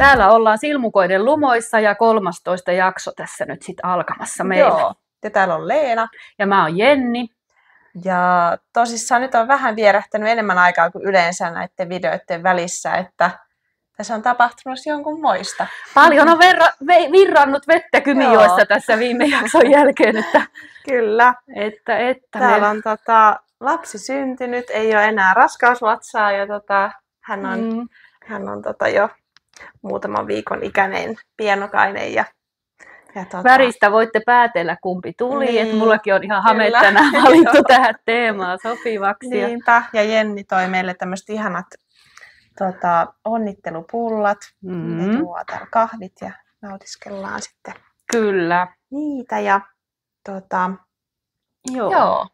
Täällä ollaan Silmukoiden lumoissa ja 13 jakso tässä nyt sitten alkamassa meillä. Joo, ja täällä on Leena. Ja mä oon Jenni. Ja tosissaan nyt on vähän vierähtänyt enemmän aikaa kuin yleensä näiden videoiden välissä, että tässä on tapahtunut jonkun moista. Paljon on virrannut vettä Kymijoessa tässä viime jakson jälkeen. Että, Kyllä. Täällä on lapsi syntynyt, ei ole enää raskausvatsaa ja hän on jo muutaman viikon ikäinen pienokainen. Ja väristä voitte päätellä, kumpi tuli. Niin, että mullakin on ihan hame tänään valittu tähän teemaan sopivaksi. Niinpä. Ja Jenni toi meille tämmöiset ihanat onnittelupullat. Me juodaan täällä kahvit ja nautiskellaan sitten Kyllä. niitä. Ja Joo.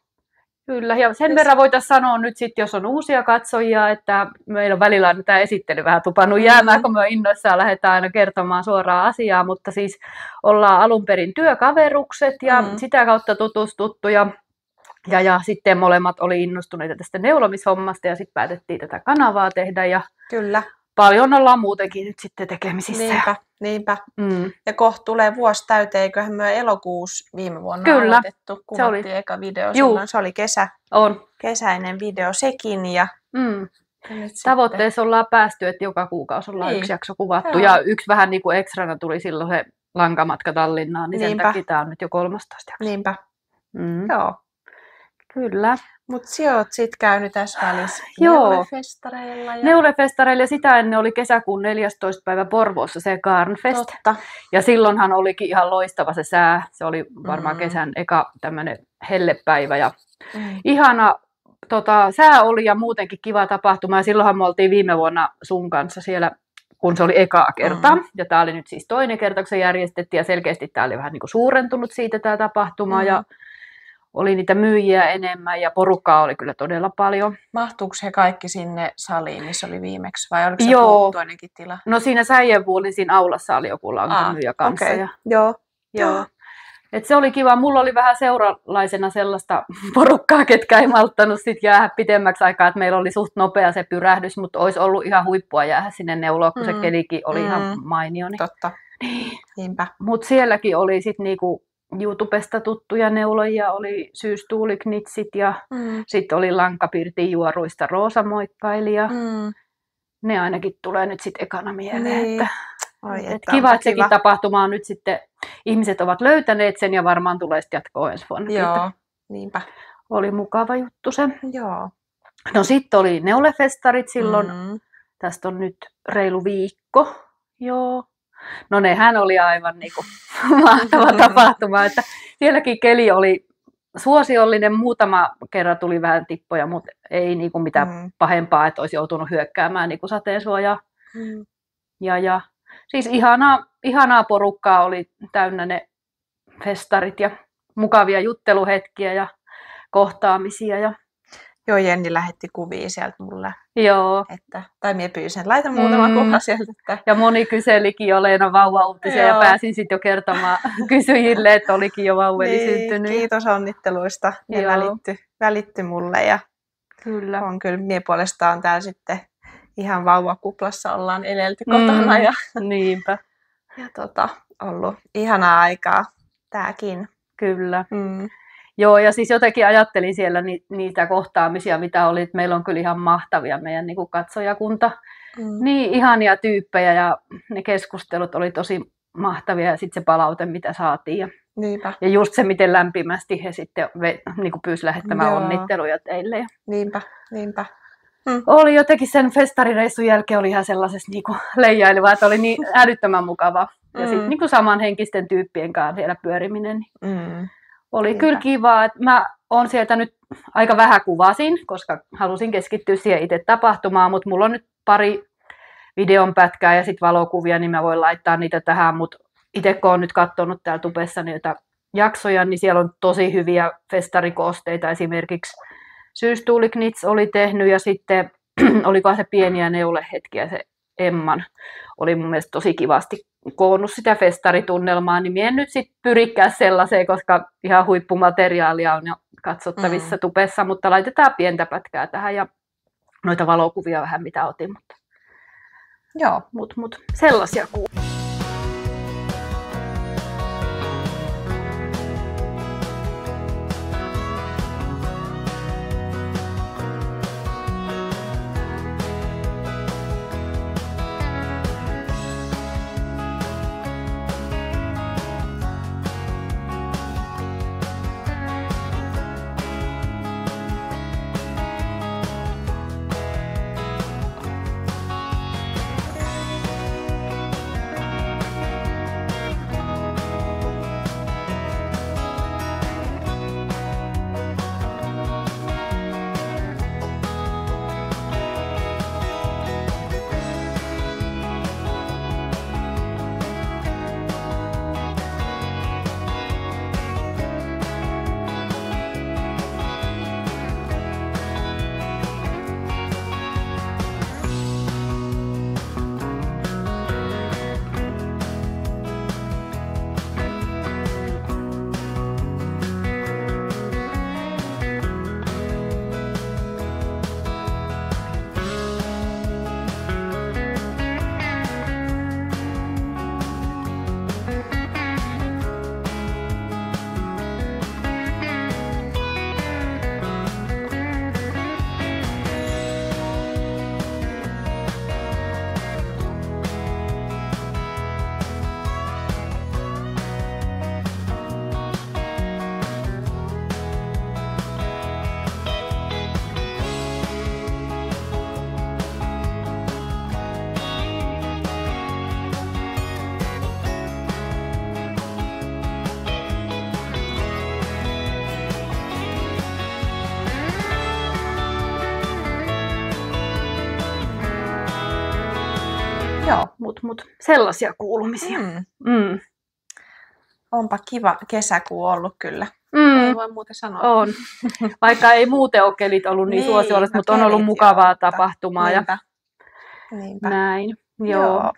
Kyllä, ja sen verran voitaisiin sanoa nyt sitten, jos on uusia katsojia, että meillä on välillä tämä esittely vähän tupannut jäämään, kun me innoissaan lähdetään aina kertomaan suoraan asiaa, mutta siis ollaan alun perin työkaverukset ja sitä kautta tutustuttu ja sitten molemmat oli innostuneita tästä neulomishommasta ja sitten päätettiin tätä kanavaa tehdä ja Kyllä. Paljon ollaan muutenkin nyt sitten tekemisissä. Niinpä. Ja kohta tulee vuosi täyteen, eiköhän me elokuussa viime vuonna aloitettu. Kuvattiin eka video silloin, se oli kesäinen video sekin. Ja tavoitteessa ollaan päästy, että joka kuukausi ollaan yksi jakso kuvattu. Ja yksi vähän niin kuin ekstrana tuli silloin se lankamatka Tallinnaan, niin sen takia tämä on nyt jo 13 jakso. Niinpä. Joo. Kyllä. Mutta sinä olet sitten käynyt tässä välissä Neulefestareilla. Neulefestareilla ja sitä ennen oli kesäkuun 14. päivä Porvoossa se Garnfest. Totta. Ja silloinhan olikin ihan loistava se sää. Se oli varmaan kesän eka tämmöinen hellepäivä. Ja ihana sää oli ja muutenkin kiva tapahtuma. Ja silloinhan me oltiin viime vuonna sun kanssa siellä, kun se oli ekaa kertaa. Ja tämä oli nyt siis toinen kerta, kun se järjestettiin. Ja selkeästi tämä oli vähän niin kuin suurentunut siitä tämä tapahtuma. Ja oli niitä myyjiä enemmän ja porukkaa oli kyllä todella paljon. Mahtuuko he kaikki sinne saliin, missä oli viimeksi, vai oliko se toinenkin tila? No siinä Säijenvuolin siinä aulassa oli joku lankamyyjä kanssa. Okay. Joo. Et se oli kiva. Mulla oli vähän seuralaisena sellaista porukkaa, ketkä ei malttanut sit jäädä pitemmäksi aikaa, että meillä oli suht nopea se pyrähdys, mutta olisi ollut ihan huippua jäädä sinne neuloon, kun se kelikin oli ihan mainio. Niin. Totta. Niinpä. Mutta sielläkin oli sitten niinku YouTubesta tuttuja neulojia, oli Syystuuliknitsit ja sitten oli Lankapirtin juoruista Roosa moikkailija. Ne ainakin tulee nyt sitten ekana mieleen. Niin. Että kiva, että sekin tapahtuma on nyt sitten, ihmiset ovat löytäneet sen ja varmaan tulee sitten jatkoa ensi vuonna. Joo, niinpä. Oli mukava juttu se. Joo. No sitten oli Neulefestarit silloin, tästä on nyt reilu viikko. Joo. No nehän oli aivan niinku mahtava tapahtuma, että sielläkin keli oli suosiollinen, muutama kerran tuli vähän tippoja, mutta ei niinku mitään pahempaa, että olisi joutunut hyökkäämään niinku sateensuojaa. Ja siis ihanaa porukkaa oli täynnä ne festarit ja mukavia jutteluhetkiä ja kohtaamisia. Joo, Jenni lähetti kuvia sieltä mulle. Joo. Tai minä pyysin, laita muutama kuva sieltä. Ja moni kyselikin jo Leena vauvauutisia ja pääsin sitten jo kertomaan kysyjille, että olikin jo vauveli syntynyt. Kiitos onnitteluista. Ne välitty mulle ja kyllä. On kyllä minä puolestaan täällä sitten ihan vauvakuplassa ollaan elelty kotona. Ja, niinpä. Ja ollut ihanaa aikaa tääkin. Kyllä. Joo, ja siis jotenkin ajattelin siellä niitä kohtaamisia, mitä oli, että meillä on kyllä ihan mahtavia meidän niin kuin katsojakunta. Niin ihania tyyppejä ja ne keskustelut oli tosi mahtavia ja sitten se palaute, mitä saatiin. Ja just se, miten lämpimästi he sitten niin kuin pyysi lähettämään onnitteluja teille. Niinpä. Oli jotenkin sen festarireissun jälkeen oli ihan sellaisessa niin kuin leijailevaa, että oli niin älyttömän mukava. Ja sitten niin kuin samanhenkisten tyyppien kanssa siellä pyöriminen. Oli kyllä kiva, että mä oon sieltä nyt aika vähän kuvasin, koska halusin keskittyä siihen itse tapahtumaan, mutta mulla on nyt pari videon pätkää ja sitten valokuvia, niin mä voin laittaa niitä tähän, mutta itse kun oon nyt katsonut täällä tubessa niitä jaksoja, niin siellä on tosi hyviä festarikoosteita, esimerkiksi Syystuuliknits oli tehnyt ja sitten olikohan se pieniä neulehetkiä, se Emman oli mun mielestä tosi kivasti koonnut sitä festaritunnelmaa, niin en nyt sitten pyrikään sellaiseen, koska ihan huippumateriaalia on jo katsottavissa tubessa, mutta laitetaan pientä pätkää tähän ja noita valokuvia vähän mitä otin. Mutta Joo, mut sellaisia kuuluu. Joo, mut sellaisia kuulumisia. Onpa kiva kesäkuu ollut kyllä. Ei voi muuta sanoa. On. Vaikka ei muuten ole kelit ollut niin suosiollista, mutta on ollut mukavaa tapahtumaa. Niinpä. Näin. Joo.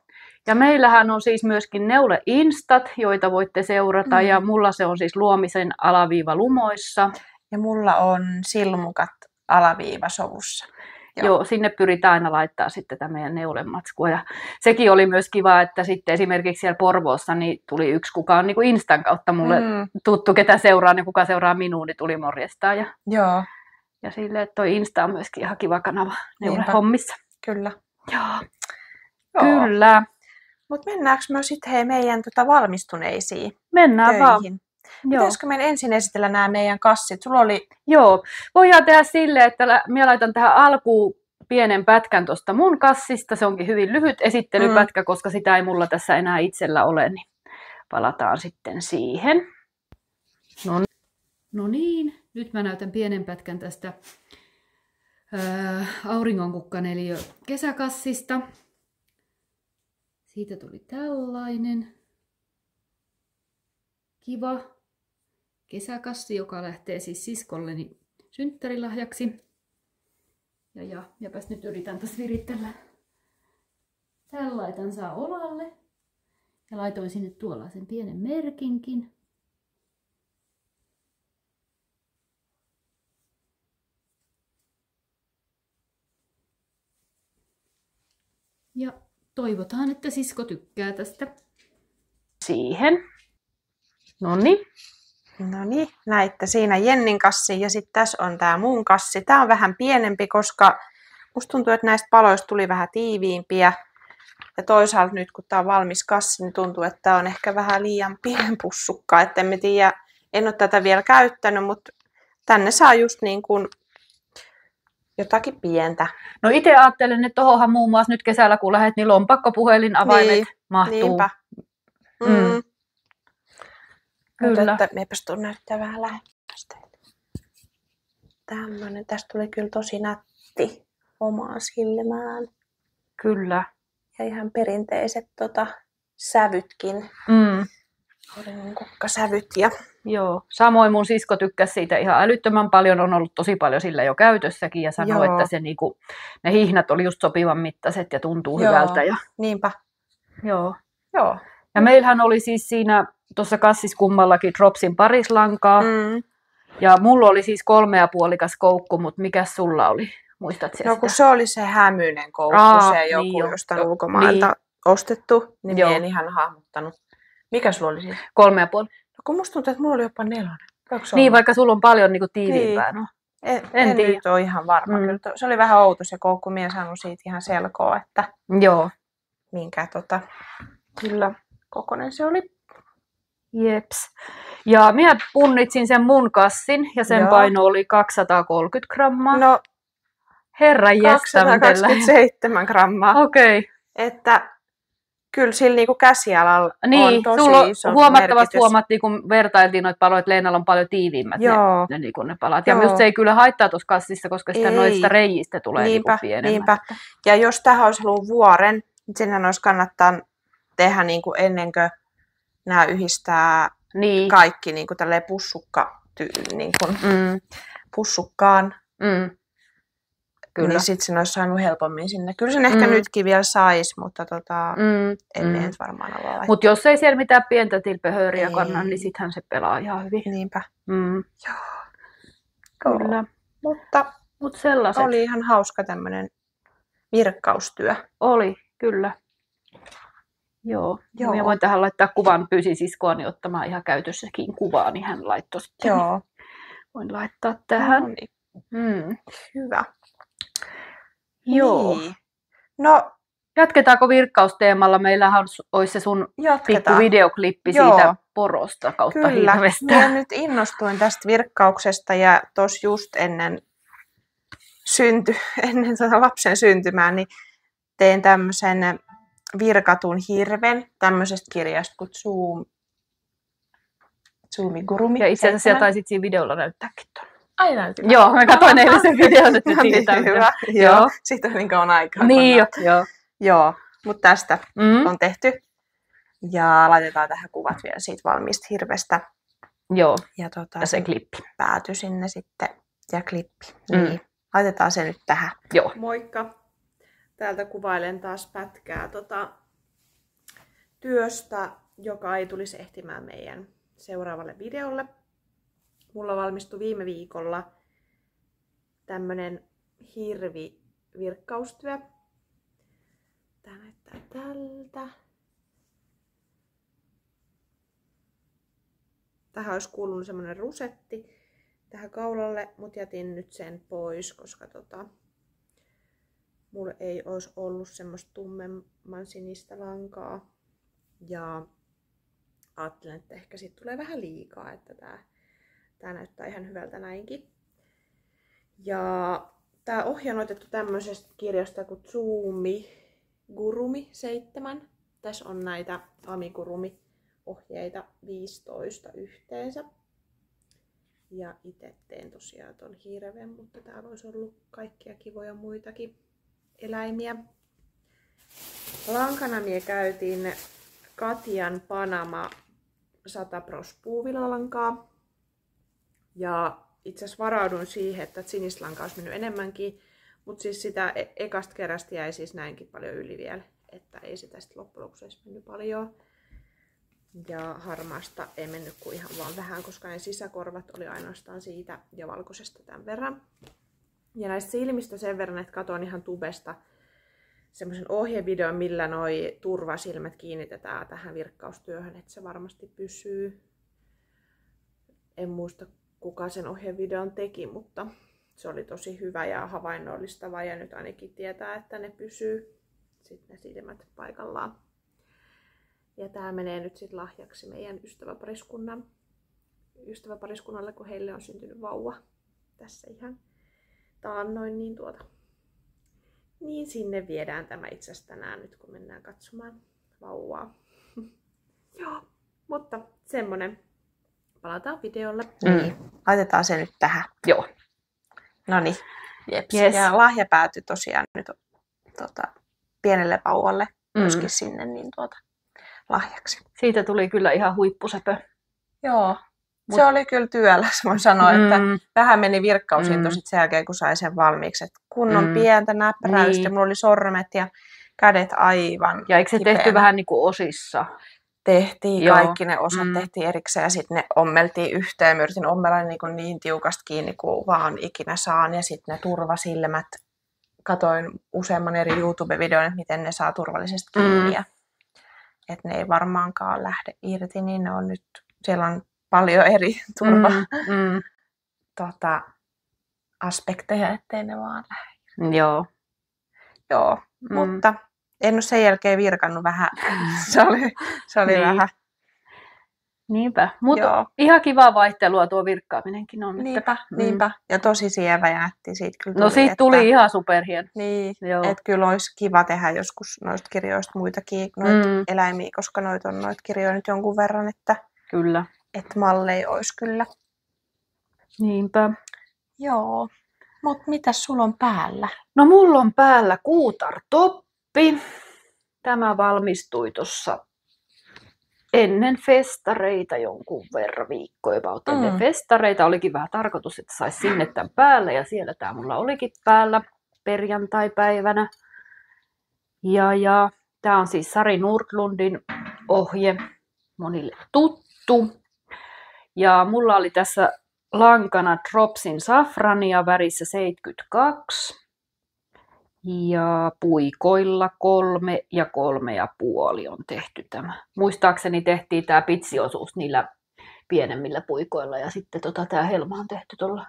Ja meillähän on siis myöskin Neule Instat, joita voitte seurata. Ja mulla se on siis Luomisen _lumoissa. Ja mulla on Silmukat _sovussa. Joo, sinne pyritään aina laittaa sitten tätä meidän neulematskua. Ja sekin oli myös kiva, että sitten esimerkiksi siellä Porvoossa niin tuli yksi, kuka on niin kuin Instan kautta mulle tuttu, ketä seuraa, niin kuka seuraa minua, niin tuli morjestaan. Ja silleen, että toi Insta on myöskin ihan kiva kanava neulehommissa. Kyllä. Joo. Kyllä. Mutta mennäänkö me sitten meidän valmistuneisiin Mennään töihin? vaan. Pitäisikö meidän ensin esitellä nämä meidän kassit? Sulla oli... Joo, voidaan tehdä silleen, että minä laitan tähän alkuun pienen pätkän tuosta mun kassista. Se onkin hyvin lyhyt esittelypätkä, koska sitä ei mulla tässä enää itsellä ole, niin palataan sitten siihen. No niin, nyt mä näytän pienen pätkän tästä auringonkukkaneliö kesäkassista. Siitä tuli tällainen kiva kesäkassi, joka lähtee siis siskolleni synttärilahjaksi. Jäpäs nyt yritän tässä viritellä. Tän laitan saa olalle. Ja laitoin sinne tuollaisen pienen merkinkin. Ja toivotaan, että sisko tykkää tästä. Siihen. Noniin. Noniin, näitte siinä Jennin kassi ja sitten tässä on tämä mun kassi. Tämä on vähän pienempi, koska musta tuntuu, että näistä paloista tuli vähän tiiviimpiä. Ja toisaalta nyt kun tämä on valmis kassi, niin tuntuu, että tämä on ehkä vähän liian pienen pussukka. Että en tiedä, en ole tätä vielä käyttänyt, mutta tänne saa just niin kuin jotakin pientä. No itse ajattelen, että tuohonhan muun muassa nyt kesällä kun lähdet, niin lompakkopuhelinavaimet mahtuu. Niinpä. Kyllä. Mutta meipäs tuon näyttää vähän lähemmästä. Tämmönen. Tästä tuli kyllä tosi nätti omaan silmään. Kyllä. Ja ihan perinteiset sävytkin. Auringonkukkasävyt. Joo. Samoin mun sisko tykkäsi siitä ihan älyttömän paljon. On ollut tosi paljon sillä jo käytössäkin ja sanoi, että se niinku, ne hihnat oli just sopivan mittaiset ja tuntuu hyvältä. Ja... Niinpä. Joo. Ja meillähän oli siis siinä tuossa kassissa kummallakin Dropsin parislankaa. Ja mulla oli siis 3,5 koukku, mutta mikäs sulla oli? Muistatko No sitä? kun se oli se hämyinen koukku, se joku niin jostain ulkomailta ostettu, niin Joo. mä en ihan hahmottanut. Mikä sulla oli siis? 3,5. No kun musta tuntuu, että mulla oli jopa 4. Niin, vaikka sulla on paljon niinku tiiviimpää. Niin. No. En nyt ole ihan varma. Kyllä se oli vähän outo se koukku, minä en saanut siitä ihan selkoa, että Joo. minkä kyllä kokoinen se oli. Jeps. Ja minä punnitsin sen mun kassin ja sen paino oli 230 grammaa. No, herran jästä. 227 grammaa. Okei. Okay. Että kyllä sillä niinku käsialalla niin, on tosi iso huomattavasti merkitys. Huomattiin, kun vertailtiin noita paloja, että Leenalla on paljon tiiviimmät ne palat. Ja minusta se ei kyllä haittaa tuossa kassissa, koska sitä noista reijistä tulee pienemmät. Niinpä. Ja jos tähän olisi ollut vuoren, niin senhän olisi kannattaa tehdä niinku ennen kuin nämä yhdistää kaikki niinku tälleen pussukkaan. Kyllä. Niin sitten sen olisi saanut helpommin sinne. Kyllä sen ehkä nytkin vielä saisi, mutta en varmaan ole laittaa. Mutta jos ei siellä mitään pientä tilpehööriä kanna, niin sittenhän se pelaa ihan hyvin. Niinpä. Joo. Kyllä. Mutta sellaiset. Oli ihan hauska tämmöinen virkkaustyö. Oli, kyllä. Joo. Minä voin tähän laittaa kuvan, pyysin siskoani ottamaan ihan käytössäkin kuvaa, niin hän laittoi sitten. Joo. Voin laittaa tähän. Hyvä. Joo. Niin. No, jatketaanko virkkausteemalla? Meillähän olisi se sun pikku videoklippi siitä porosta kautta hirvestä. Kyllä, minä nyt innostuin tästä virkkauksesta ja tuossa just ennen lapsen syntymää, niin tein tämmöisen virkatun hirven tämmöisestä kirjasta kuin Zoomigurumi. Ja itse asiassa taisit siinä videolla näyttääkin tuon. Ai näytin. Joo, mä katsoin eilen sen videon, että niin, hyvä. Joo. Siitä on niin kauan aikaa. Niin joo. Mutta tästä on tehty. Ja laitetaan tähän kuvat vielä siitä valmiista hirvestä. Joo, ja se klippi. Pääty sinne sitten. Ja klippi. Niin. Laitetaan se nyt tähän. Joo. Moikka. Täältä kuvailen taas pätkää työstä, joka ei tulisi ehtimään meidän seuraavalle videolle. Mulla valmistui viime viikolla tämmönen hirvivirkkaustyö. Tää näyttää tältä. Tähän olisi kuulunut semmonen rusetti tähän kaulalle, mutta jätin nyt sen pois, koska mulla ei olisi ollut semmoista tummemman sinistä lankaa. Ja ajattelin, että ehkä siitä tulee vähän liikaa, että tää näyttää ihan hyvältä näinkin. Ja tää ohje on otettu tämmöisestä kirjasta kuin Zoomigurumi 7. Tässä on näitä amigurumi-ohjeita 15 yhteensä. Ja itse teen tosiaan ton hirven, mutta täällä olisi ollut kaikkia kivoja muitakin eläimiä. Lankana mie käytin Katjan Panama 100% puuvillalankaa. Ja itse asiassa varaudun siihen, että sinislankaa olisi mennyt enemmänkin. Mutta siis sitä ekasta kerästä jäi siis näinkin paljon yli vielä. Että ei sitä sitten loppujen lopuksi edes mennyt paljon. Ja harmaasta ei mennyt kuin ihan vaan vähän, koska ne sisäkorvat oli ainoastaan siitä ja valkoisesta tämän verran. Ja näistä silmistä sen verran, että katoin ihan tubesta semmoisen ohjevideon, millä noi turvasilmät kiinnitetään tähän virkkaustyöhön, että se varmasti pysyy. En muista kuka sen ohjevideon teki, mutta se oli tosi hyvä ja havainnollistava ja nyt ainakin tietää, että ne pysyy sitten ne silmät paikallaan. Ja tää menee nyt sitten lahjaksi meidän ystäväpariskunnalle, kun heille on syntynyt vauva tässä ihan taannoin, niin sinne viedään tämä itse asiassa tänään nyt, kun mennään katsomaan vauvaa. Joo, mutta semmonen. Palataan videolle. Niin. Laitetaan se nyt tähän. Joo. Noniin. Jeps. Yes. Ja lahja päätyi tosiaan nyt pienelle vauvalle myöskin sinne lahjaksi. Siitä tuli kyllä ihan huippusepö. Joo. Se oli kyllä työläs, voin sanoa, että vähän meni virkkausinto sit sen jälkeen, kun sai sen valmiiksi. Et kunnon pientä näppäräystä, niin. Mulla oli sormet ja kädet aivan ja eikö se kipeänä. Tehty vähän niin kuin osissa? Tehtiin kaikki ne osat, tehtiin erikseen ja sitten ne ommeltiin yhteen. Mä yritin ommella niin tiukasti kiinni kuin vaan ikinä saan ja sitten ne turvasilmät katoin useamman eri YouTube-videon, että miten ne saa turvallisesti kiinni. Että ne ei varmaankaan lähde irti, niin ne on nyt, siellä on paljon eri aspekteja, ettei ne vaan lähde. Joo. Mutta en ole sen jälkeen virkannut vähän. Se oli vähän. Niinpä, mutta ihan kivaa vaihtelua tuo virkkaaminenkin on. Niinpä. Ja tosi sievä ja nätti siitä kyllä tuli. No siitä tuli ihan superhieno. Niin, että kyllä olisi kiva tehdä joskus noista kirjoista muitakin eläimiä, koska noita kirjoja nyt jonkun verran, että kyllä. Että malleja olisi kyllä. Niinpä. Joo. Mutta mitäs sulla on päällä? No mulla on päällä kuutartoppi. Tämä valmistui tuossa ennen festareita jonkun verran, viikkoja ennen festareita. Olikin vähän tarkoitus, että saisi sinne tämän päälle ja siellä tämä mulla olikin päällä perjantaipäivänä. Ja tämä on siis Sari Nordlundin ohje, monille tuttu. Ja mulla oli tässä lankana Dropsin safrania värissä 72 ja puikoilla 3 ja 3,5 on tehty tämä. Muistaakseni tehtiin tämä pitsiosuus niillä pienemmillä puikoilla ja sitten tämä helma on tehty tuolla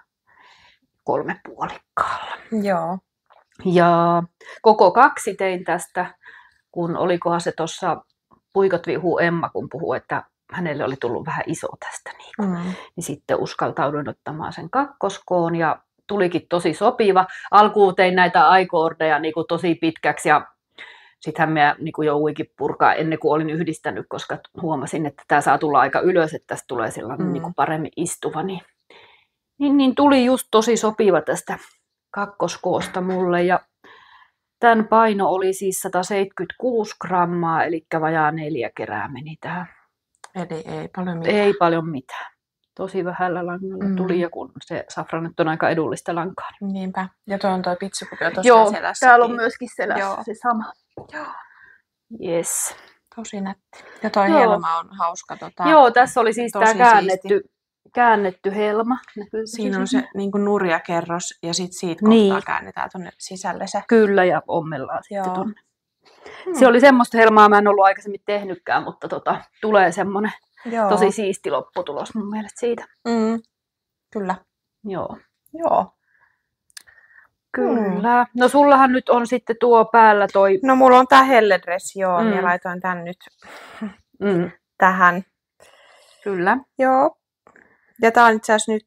3 puolikkaalla. Joo. Ja koko 2 tein tästä, kun olikohan se tuossa Puikot vihuu Emma, kun puhui, että hänelle oli tullut vähän iso tästä. Niin sitten uskaltauduin ottamaan sen 2 koon ja tulikin tosi sopiva. Alkuun tein näitä aikoordeja tosi pitkäksi ja sittenhän minä jouduinkin purkaa ennen kuin olin yhdistänyt, koska huomasin, että tämä saa tulla aika ylös, että tästä tulee sellainen paremmin istuva. Niin tuli just tosi sopiva tästä 2 koosta mulle ja tämän paino oli siis 176 grammaa, eli vajaa 4 kerää meni tähän. Eli ei paljon mitään. Ei paljon mitään. Tosi vähällä langalla tuli ja kun se safran nyt on aika edullista lankaa. Niinpä. Ja tuo on tuo pitsikupi on tosiaan selässä. Täällä on myöskin selässä se sama. Joo. Yes. Tosi nätti. Ja tuo helma on hauska. Joo, tässä oli siis tämä käännetty helma. Siinä on se nurjakerros ja sitten siitä kohtaa käännetään tuonne sisälle se. Kyllä, ja ommellaan sitten tuonne. Se oli semmoista helmaa, mä en ollut aikaisemmin tehnytkään, mutta tulee semmoinen tosi siisti lopputulos mun mielestä siitä. Kyllä. Joo. Joo. Kyllä. No sullahan nyt on sitten tuo päällä toi... No mulla on tää helledress, joo. Minä laitoin tän nyt tähän. Kyllä. Joo. Ja tää on itse asiassa nyt...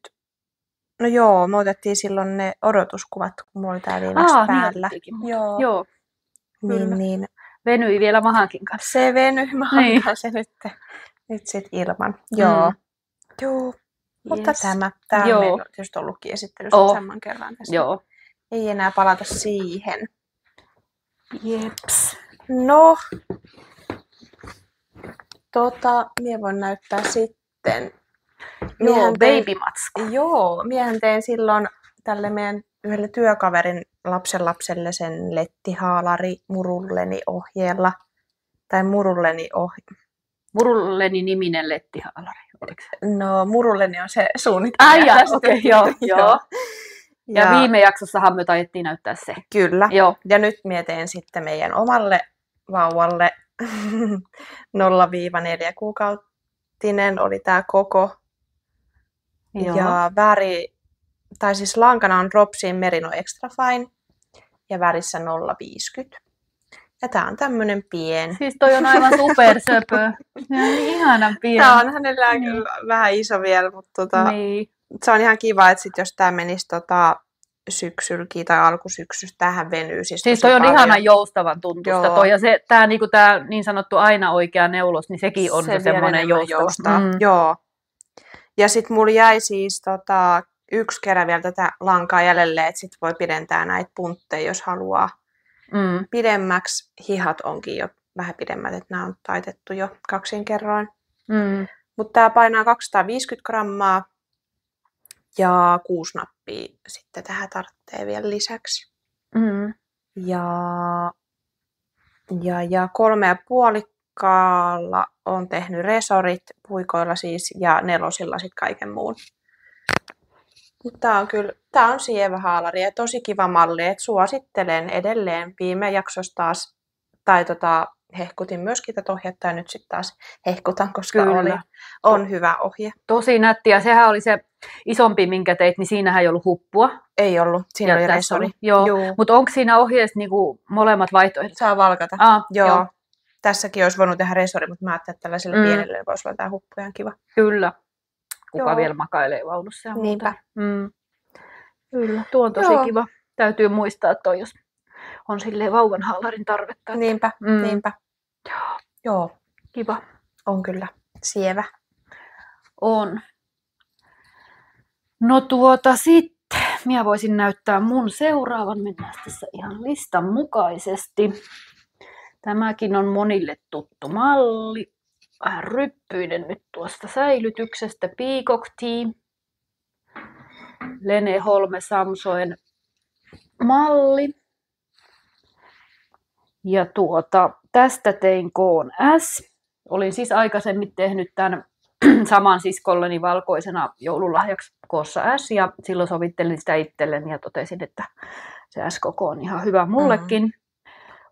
No joo, me otettiin silloin ne odotuskuvat, kun mulla oli tää viimeksi päällä. Joo. Niin. Venyi vielä mahankin kanssa. Se venyi mahan kanssa nyt sit ilman. Joo. Joo. Mutta tämä on meillä tietysti ollutkin esittelyssä useamman kerran tässä. Joo. Ei enää palata siihen. Jeps. No. Minä voin näyttää sitten. Babymatska. Joo, minähän tein silloin tälle meidän yhdelle työkaverin lapsenlapselle sen lettihaalari Murulleni ohjeella. Tai Murulleni niminen lettihaalari, oliko se? No, Murulleni on se suunnitelma. Okei, joo. Ja viime jaksossahan me taidettiin näyttää se. Kyllä. Joo. Ja nyt minä teen sitten meidän omalle vauvalle 0-4 kuukautinen oli tämä koko. Joo. Ja väri, tai siis lankana on Dropsin Merino Extra Fine ja värissä 0,50. Ja tää on tämmönen pieni. Siis toi on aivan supersöpö. Ihanan pieni. Tää on hänellä kyllä vähän iso vielä, mutta se on ihan kiva, että sit jos tää menisi syksylläkin tai alkusyksystä, tähän venyy. Siis toi on paljon. Ihanan joustavan tuntusta toi. Ja se, tää niin sanottu aina oikea neulos, niin sekin on se semmoinen joustava. Joo. Ja sit mulla jäi siis 1 kerä vielä tätä lankaa jäljelle, että sit voi pidentää näitä puntteja, jos haluaa pidemmäksi. Hihat onkin jo vähän pidemmät, että nämä on taitettu jo 2 kerroin. Mutta tää painaa 250 grammaa ja 6 nappia sitten tähän tarvitsee vielä lisäksi. Ja 3,5 on tehnyt resorit puikoilla siis ja 4 sitten kaiken muun. Tämä on sievä haalari ja tosi kiva malli, että suosittelen edelleen. Viime jaksossa taas, tai hehkutin myöskin tätä ohjetta ja nyt sitten taas hehkutan, koska on hyvä ohje. Tosi nätti ja sehän oli se isompi, minkä teit, niin siinähän ei ollut huppua. Ei ollut, siinä oli resori. Joo, mutta onko siinä ohjeessa niinku molemmat vaihtoehdot? Saa valkata. Joo. Tässäkin olisi voinut tehdä resori, mutta mä ajattelin, että tällaiselle pienelle voisi olla tämä huppu ihan kiva. Kyllä. Kuka vielä makailee vaunussa ja Niinpä. Kyllä, tuo on tosi kiva. Täytyy muistaa, että jos on silleen vauvan haalarin tarvetta. Niinpä. Joo. Kiva. On kyllä. Sievä. On. No sitten, minä voisin näyttää mun seuraavan. Mennään tässä ihan listan mukaisesti. Tämäkin on monille tuttu malli. Vähän ryppyinen nyt tuosta säilytyksestä. Peacock Tea. Lene Holme Samsoen malli. Ja tästä tein koon S. Olin siis aikaisemmin tehnyt tämän saman siskolleni valkoisena joululahjaksi koossa S. Ja silloin sovittelin sitä itselleni ja totesin, että se S-koko on ihan hyvä mullekin.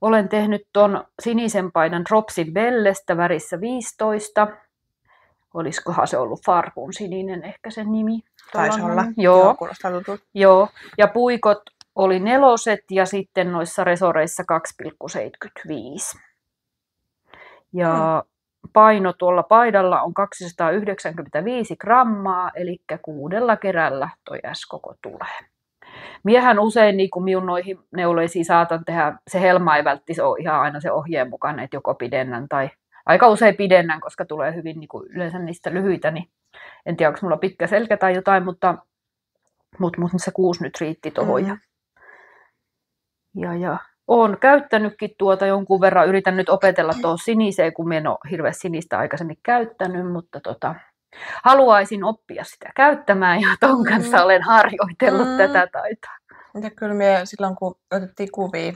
Olen tehnyt ton sinisen paidan Dropsin Bellestä värissä 15. Olisikohan se ollut Farkun sininen ehkä sen nimi. Taisi olla. Joo. Kuulostaa tutulta. Joo. Ja puikot oli 4 ja sitten noissa resoreissa 2,75. Ja paino tuolla paidalla on 295 grammaa, eli 6 kerällä toi S-koko tulee. Miehän usein niin kuin minun noihin neuleisiin saatan tehdä, se helma ei välttämättä ole ihan aina se ohjeen mukana, että joko pidennän tai aika usein pidennän, koska tulee hyvin niin kuin yleensä niistä lyhyitä, niin en tiedä, onko mulla pitkä selkä tai jotain, mutta se 6 nyt riitti tuohon. Ja olen käyttänytkin jonkun verran, yritän nyt opetella tuohon siniseen, kun en ole hirveästi sinistä aikaisemmin käyttänyt, mutta haluaisin oppia sitä käyttämään ja ton kanssa olen harjoitellut tätä taitoa. Ja kyllä me silloin, kun otettiin kuvia,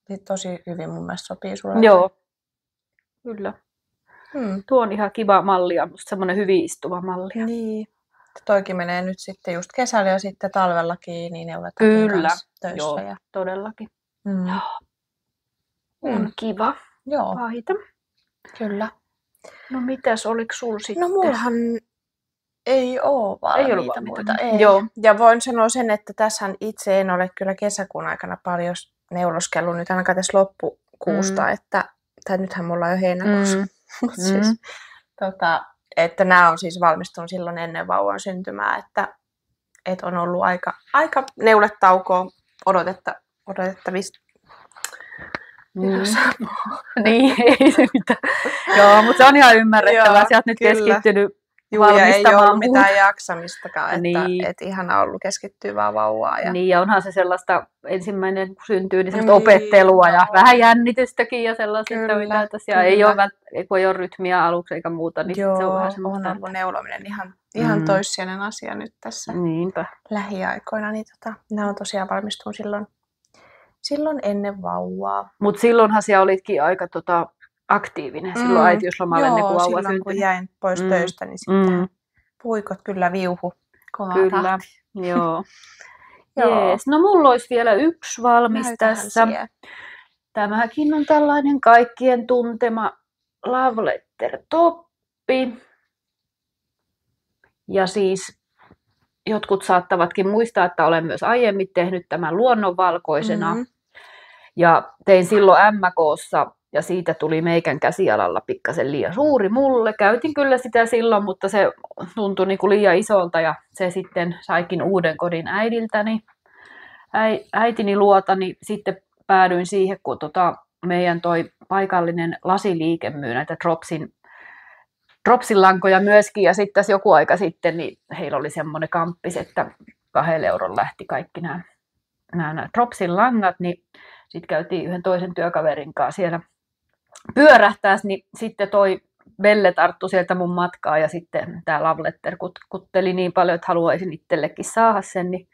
niin tosi hyvin mun mielestä sopii sulle. Joo, kyllä. Tuo on ihan kiva malli ja musta semmoinen hyvin istuva malli. Niin. Toikin menee nyt sitten just kesällä ja sitten talvellakin, niin neuletakin kanssa töissä. Joo, ja todellakin. On kiva paita. Kyllä. No mitäs, oliko sulla sitten? No mullahan ei ole valmiita muita. Ei. Joo. Ja voin sanoa sen, että tässähän itse en ole kyllä kesäkuun aikana paljon neuloskellut nyt ainakaan tässä loppukuusta, tai nythän mulla on jo heinäkuussa. Siis, että nämä on siis valmistunut silloin ennen vauvan syntymää, että on ollut aika neuletaukoa odotettavista. Niin, ei se mitään. Joo, mutta se on ihan ymmärrettävää. Sä oot nyt keskittynyt valmistamaan. Ei ollut mitään jaksamistakaan, että ihana ollut keskittyä vaan vauvaan. Ja... Niin, ja onhan se sellaista ensimmäinen, kun syntyy, niin opettelua ja vähän jännitystäkin ja sellaista, mitä tosiaan ei ole rytmiä aluksi eikä muuta. Niin joo, se on vähän on ollut neulominen ihan toissijainen asia nyt tässä lähiaikoina. Niin nämä on tosiaan valmistunut silloin ennen vauvaa. Mutta silloinhan siellä olitkin aika aktiivinen silloin äitiyslomalle, kun vauva syntyi. Silloin kun jäin pois töistä, niin sitten puikot kyllä viuhu kovaa tahtia. Joo. Jees. No mulla olisi vielä yksi valmis tässä. Tämäkin on tällainen kaikkien tuntema Love Letter toppi. Ja siis jotkut saattavatkin muistaa, että olen myös aiemmin tehnyt tämän luonnonvalkoisena. Ja tein silloin MK:ssa ja siitä tuli meikän käsialalla pikkasen liian suuri mulle. Käytin kyllä sitä silloin, mutta se tuntui niin kuin liian isolta ja se sitten saikin uuden kodin äidiltäni. Äitini luota, niin sitten päädyin siihen, kun meidän toi paikallinen lasiliike myy näitä Dropsin lankoja myöskin. Ja sitten tässä joku aika sitten, niin heillä oli semmoinen kamppis, että 2 € lähti kaikki nämä Dropsin langat, niin sitten käytiin yhden toisen työkaverin kanssa siellä pyörähtäessä, niin sitten toi Belle tarttui sieltä mun matkaa ja sitten tämä Love Letter kutteli niin paljon, että haluaisin itsellekin saada sen, niin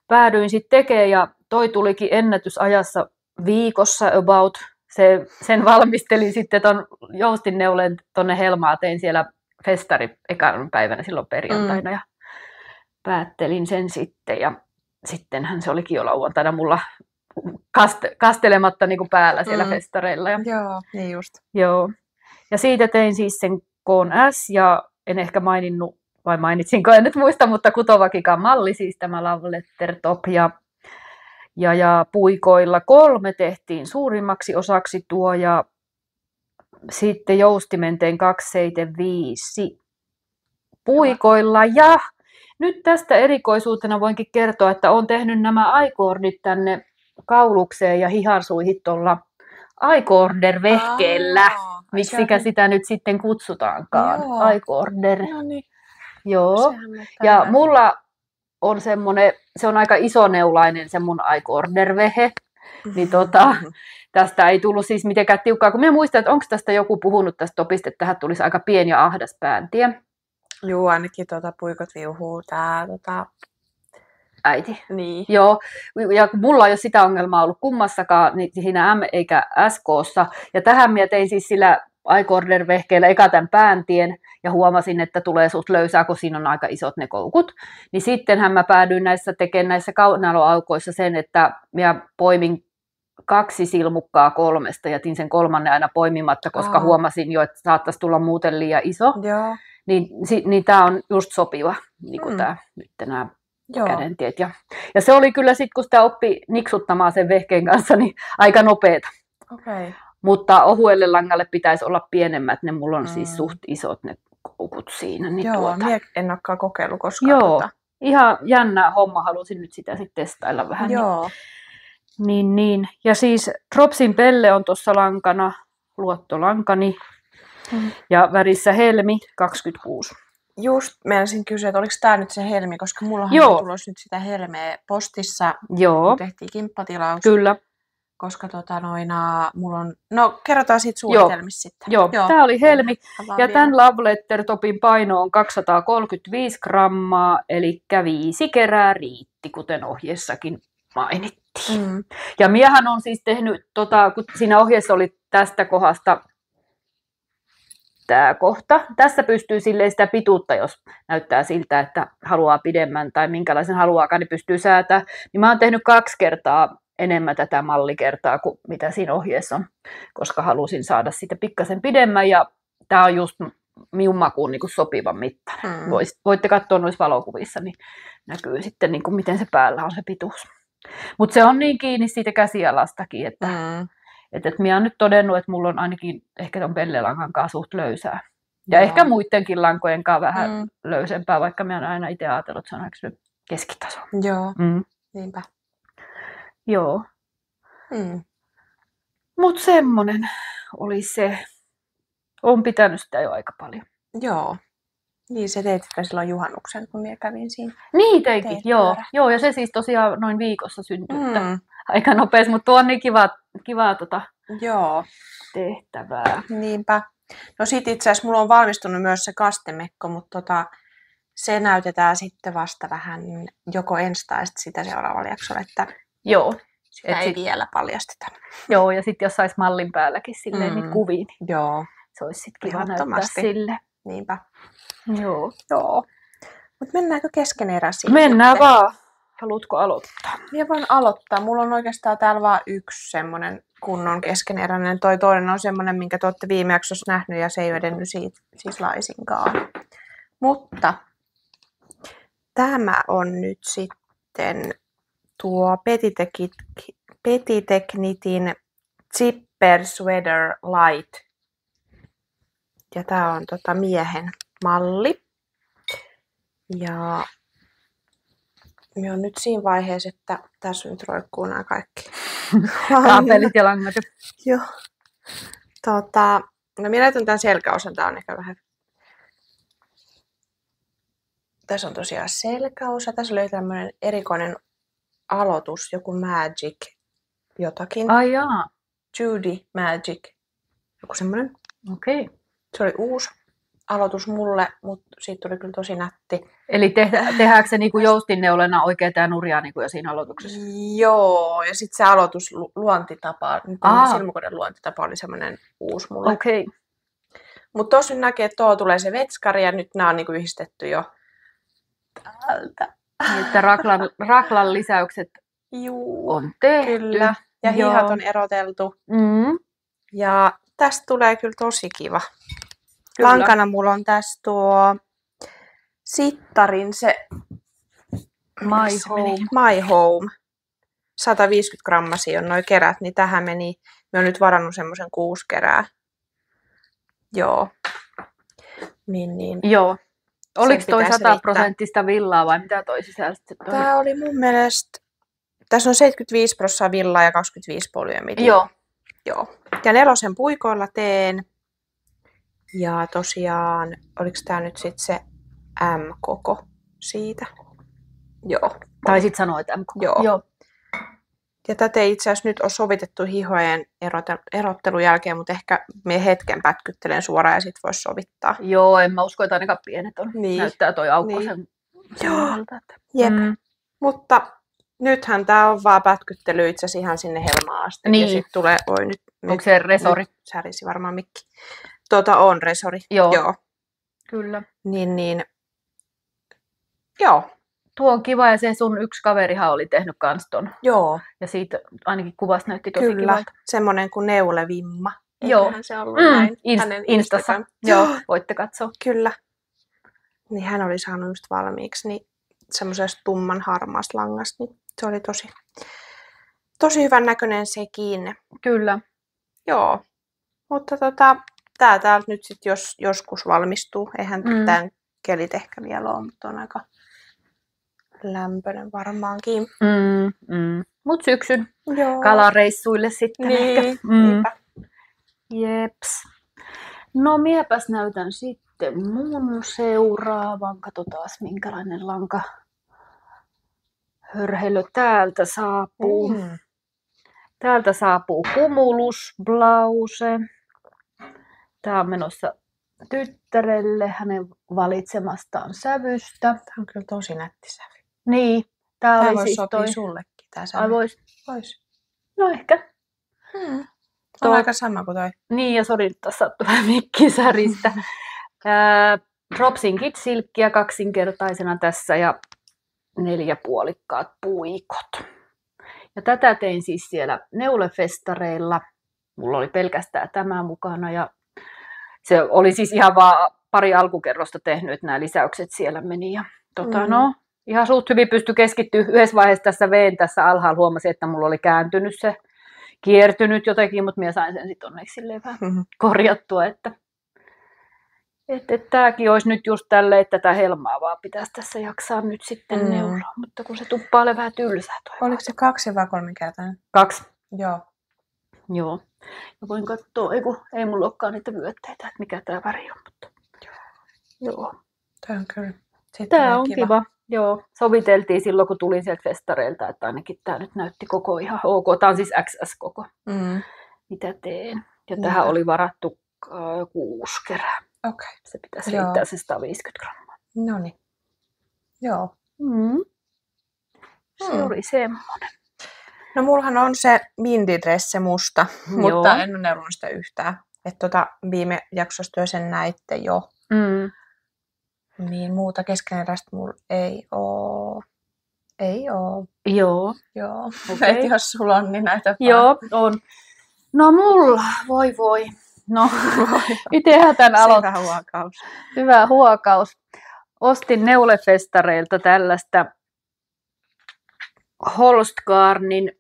päädyin sitten tekemään ja toi tulikin ennätysajassa viikossa about. Sen valmistelin sitten ton joustinneulen tonne Helmaa, tein siellä festari ekan päivänä silloin perjantaina ja päättelin sen sitten ja sittenhän se olikin jo lauantaina mulla kastelematta niin kuin päällä siellä festareilla. Ja, joo, niin just. Joo. Ja siitä tein siis sen KS ja en ehkä maininnut, vai mainitsinko, en nyt muista, mutta kutovakikan malli, siis tämä Love Letter Top ja puikoilla 3 tehtiin suurimmaksi osaksi tuo ja sitten joustimen tein 275 puikoilla ja nyt tästä erikoisuutena voinkin kertoa, että olen tehnyt nämä I-kordit tänne kaulukseen ja hiharsuihin tuolla I-korder-vehkeellä. Miksikä sitä nyt sitten kutsutaankaan. I-korder. No niin. Joo. Ja mulla on semmoinen, se on aika isoneulainen se mun I-korder-vehe. Niin tästä ei tullut siis mitenkään tiukkaa. Kun minä muistan, että onko tästä joku puhunut tästä topista, että tähän tulisi aika pieni ja ahdas pääntie. Joo, ainakin puikot viuhuu tää äiti. Niin. Joo, ja mulla ei ole sitä ongelmaa ollut kummassakaan, niin siinä M eikä SK:ssa. Ja tähän minä tein siis sillä I-korder-vehkeellä eka tämän pääntien ja huomasin, että tulee suht löysää, kun siinä on aika isot ne koukut. Niin sittenhän mä päädyin tekemään näissä kaunaloaukoissa sen, että minä poimin 2 silmukkaa 3, jätin sen 3 aina poimimatta, koska huomasin jo, että saattaisi tulla muuten liian iso. Joo. Niin tämä on just sopiva, niin kuin tämä nyt nämä kädentiet. Ja se oli kyllä sitten, kun sitä oppi niksuttamaan sen vehkeen kanssa, niin aika nopeeta. Okay. Mutta ohuelle langalle pitäisi olla pienemmät, ne mulla on siis suht isot ne koukut siinä. Niin joo, minä en olekaan kokeillut koskaan. Joo, ihan jännä homma, halusin nyt sitä sitten testailla vähän. Joo. Niin. Ja siis Dropsin pelle on tuossa lankana, luottolankani. Ja värissä helmi 26. Just meinasin kysyä, että oliko tämä nyt se helmi, koska mullahan on tulossa nyt sitä helmeä postissa, kun tehtiin kimppatilaus. Kyllä. Koska mulla on, no kerrotaan siitä suunnitelmissa sitten. Joo, tämä oli helmi. Ja tämän Love Letter Topin paino on 235 grammaa, eli 5 kerää riitti, kuten ohjeessakin mainittiin. Ja miehän on siis tehnyt, kun siinä ohjeessa oli tästä kohdasta tämä kohta. Tässä pystyy silleen sitä pituutta, jos näyttää siltä, että haluaa pidemmän tai minkälaisen haluaakaan, niin pystyy säätämään. Niin mä oon tehnyt 2 kertaa enemmän tätä mallikertaa kuin mitä siinä ohjeessa on, koska halusin saada sitä pikkasen pidemmän ja tämä on just minun makuun niin kuin sopivan mittainen. Voitte katsoa noissa valokuvissa, niin näkyy sitten niin kuin miten se päällä on se pituus. Mutta se on niin kiinni siitä käsialastakin, että minä olen nyt todennut, että mulla on ainakin ehkä ton pellelangan kanssa suht löysää. Ja ehkä muidenkin lankojen kanssa vähän löysempää, vaikka minä olen aina itse ajatellut, että se on aika keskitaso. Joo, niinpä. Joo. Mutta semmonen oli se. Olen pitänyt sitä jo aika paljon. Joo. Niin se teit sitä silloin juhannuksen, kun minä kävin siinä. Niin teikin, joo. Ja se siis tosiaan noin viikossa syntyi. Aika nopeasti, mutta tuo on niin kivaa tehtävää. Niinpä. No sit itse asiassa mulla on valmistunut myös se kastemekko, mutta se näytetään sitten vasta vähän joko ensi tai sitä seuraavalla jaksolla, että sitä ei vielä paljasteta. Joo, ja sitten jos sais mallin päälläkin silleen niitä kuvia, niin se olisi sitten kiva näyttää sille. Niinpä. Joo. Mutta mennäänkö keskeneräisiin? Mennään sitten vaan. Haluatko aloittaa? Minä voin aloittaa. Mulla on oikeastaan täällä vaan yksi semmoinen kunnon keskeneräinen. Toi toinen on semmoinen, minkä te olette viime jaksossa nähnyt ja se ei edennyt siitä siis laisinkaan. Mutta tämä on nyt sitten tuo Petitechnitin Zipper Sweater Light. Ja tää on miehen malli. Ja me on nyt siinä vaiheessa, että tässä nyt roikkuu nämä kaikki kaapelit ja langat. Joo. No minä laitan tämän selkäosan. Tää on ehkä vähän. Tässä on tosiaan selkäosa. Tässä oli tämmöinen erikoinen aloitus, joku Magic jotakin. Ai jaa. Judy Magic. Joku semmoinen. Okei. Okay. Se oli uusi aloitus mulle, mutta siitä tuli kyllä tosi nätti. Eli tehdäänkö se niinku joustinneulena oikein tämä nurjaa niinku jo siinä aloituksessa? Joo, ja sitten se aloitus luontitapa, silmukoiden luontitapa oli semmoinen uusi mulle. Okei. Okay. Mutta tuossa nyt näkee, että tuolla tulee se vetskari ja nyt nämä on niinku yhdistetty jo täältä Että raklan lisäykset Juu, on tehty. kyllä. Ja Joo. hihat on eroteltu. Ja tästä tulee kyllä tosi kiva. Kyllä. Lankana mulla on tässä tuo Sittarin se My Home. 150 grammasia on noi kerät, niin tähän meni. Mä oon nyt varannut semmoisen 6 kerää. Joo. Niin. Joo. Oliko toi 100% riittää. villaa vai mitä toi sisälsi? Tää oli mun mielestä, tässä on 75% villaa ja 25 polyamidia. Joo. Ja 4 puikoilla teen. Ja tosiaan, oliko tää nyt sit se M-koko siitä? Joo. Tai sit sanoit M-koko. Joo. Ja tätä ei itse asiassa nyt ole sovitettu hihojen erottelun jälkeen, mutta ehkä me hetken pätkyttelen suoraan ja sit vois sovittaa. Joo, en mä usko, että ainakaan pienet on. Niin. Näyttää toi aukko sen. Joo. Jep. Mutta nythän tää on vaan pätkyttely itse asiassa ihan sinne helmaan asti. Niin. Ja sit tulee, onko se resori? Nyt särisi varmaan mikki. On resori. Joo. Kyllä. Niin. Joo. Tuo on kiva ja se sun yksi kaverihan oli tehnyt kans ton. Joo. Ja siitä ainakin kuvasta näytti tosi Kyllä. kivalta. Semmonen kuin neulevimma. Joo. Eiköhän se ollut näin. Hänen Instassa. Joo, voitte katsoa. Kyllä. Niin hän oli saanut just valmiiksi niin semmoisesta tumman harmaasta langasta. Niin se oli tosi hyvän näköinen sekin. Kyllä. Joo. Mutta tää täältä nyt sit joskus valmistuu. Eihän tämän kelit ehkä vielä ole, mutta on aika lämpöinen varmaankin. Mut syksyn kalareissuille sitten niin, ehkä. Jeps. No miepäs näytän sitten mun seuraavan. Katsotaas minkälainen lanka hörhelö täältä saapuu. Täältä saapuu Cumulus Blause. Tää on menossa tyttärelle hänen valitsemastaan sävystä. Tää on kyllä tosi nätti sävy. Niin. Tää voisi siis sopia sullekin tää sävy. Ai vois? Vois. No ehkä. On aika sama kuin toi. Niin, ja sori, nyt tässä sattui vähän mikkisäristä. Dropsin silkkiä kaksinkertaisena tässä ja 4 puolikkaat puikot. Ja tätä tein siis siellä neulefestareilla. Mulla oli pelkästään tämä mukana ja se oli siis ihan vaan pari alkukerrosta tehnyt, että nämä lisäykset siellä meni. Ja ihan suht hyvin pystyi keskittyä. Yhdessä vaiheessa tässä veen tässä alhaalla huomasin, että mulla oli kääntynyt se, kiertynyt jotenkin, mutta minä sain sen sitten onneksi silleen vähän korjattua, että tämäkin olisi nyt just tälleen, että tätä helmaa vaan pitäisi tässä jaksaa nyt sitten neuloa, mutta kun se tuppaa vähän tylsää. Oliko se 2 vai 3 kertaa? 2. Joo. Ja voin katsoa, ei mulla olekaan niitä vyötteitä, että mikä tämä väri on, mutta joo. Tämä on kyllä. Tämä on kiva. Joo, soviteltiin silloin, kun tulin sieltä festareilta, että ainakin tämä nyt näytti koko ihan ok. Tämä on siis XS-koko, mitä teen. Ja tähän oli varattu 6 kerää. Okei. Se pitäisi riittää se 150 grammaa. Noniin. Joo. Se oli semmoinen. No mullahan on se mindidress, se musta, mutta en ole neulonut sitä yhtään. Että viime jaksossa työ sen näitte jo. Niin muuta keskeneräistä mulla ei oo. Joo. Okay. Et jos sulla on, niin näitä Joo, on. No mulla, voi. No, itsehän tän aloittaa. Hyvä huokaus. Hyvä huokaus. Ostin neulefestareilta tällaista Holstgarnin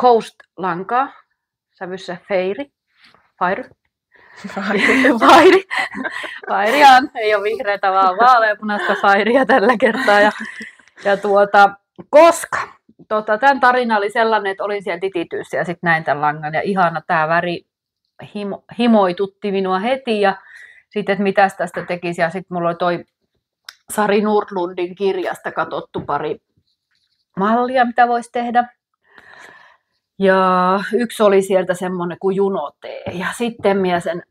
Coast-lankaa sävyssä Fire. Fairean, ei ole vihreätä, vaan vaaleanpunaista Fairea tällä kertaa. Koska tämän tarina oli sellainen, että olin siellä titityissä ja sitten näin tämän langan ja ihana tämä väri himoitutti minua heti ja sitten, että mitäs tästä tekisi ja sitten mulla oli toi Sari Nordlundin kirjasta katsottu pari mallia, mitä voisi tehdä. Ja yksi oli sieltä semmoinen kuin junotee. Ja sitten minä sen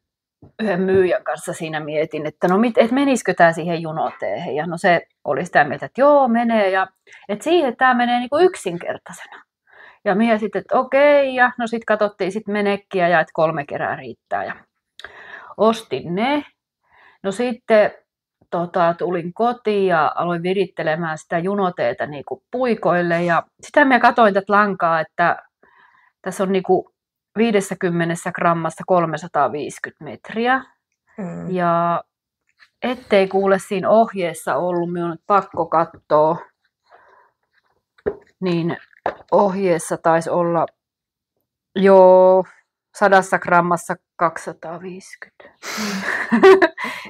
yhden myyjän kanssa siinä mietin, että menisikö tämä siihen junoteehen. Ja no se oli sitä mieltä, että joo, menee. Ja että siihen tämä menee niin kuin yksinkertaisena. Ja minä sitten, että okei. Ja no sitten katsottiin sitten menekkiä ja että 3 kerää riittää. Ja ostin ne. No sitten tulin kotiin ja aloin virittelemään sitä junoteetä niin kuin puikoille. Ja sitä minä katsoin tätä lankaa, että tässä on niin kuin 50 grammassa 350 metriä. Ja ettei kuule siinä ohjeessa ollut, minun on pakko katsoa, niin ohjeessa taisi olla jo 100 grammassa 250.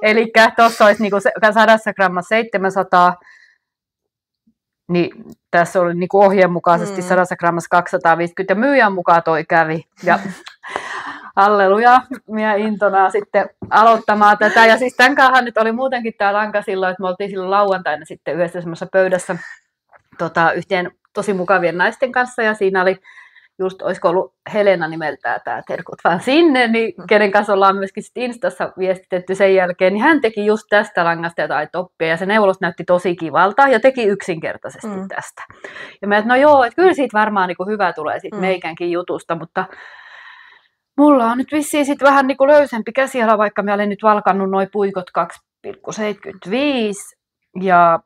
Eli tuossa olisi niinku 100 grammassa 700, niin tässä oli niinku ohjeen mukaisesti 100 grammassa 250 ja myyjän mukaan toi kävi. Ja halleluja, minä intonaa sitten aloittamaan tätä. Ja siis tämän kanssa nyt oli muutenkin tämä lanka silloin, että me oltiin silloin lauantaina sitten yhdessä semmoisessa pöydässä yhteen tosi mukavien naisten kanssa ja siinä oli just, olisiko ollut Helena nimeltään tämä terkut vaan sinne, niin kenen kanssa ollaan myöskin sit Instassa viestitetty sen jälkeen, niin hän teki just tästä langasta jotain toppia ja se neulos näytti tosi kivalta ja teki yksinkertaisesti tästä. Ja mä, että no joo, että kyllä siitä varmaan niin kuin hyvä tulee siitä meikänkin jutusta, mutta mulla on nyt vissiin sit vähän niin kuin löysempi käsiala, vaikka mä olen nyt valkannut noi puikot 2,75 ja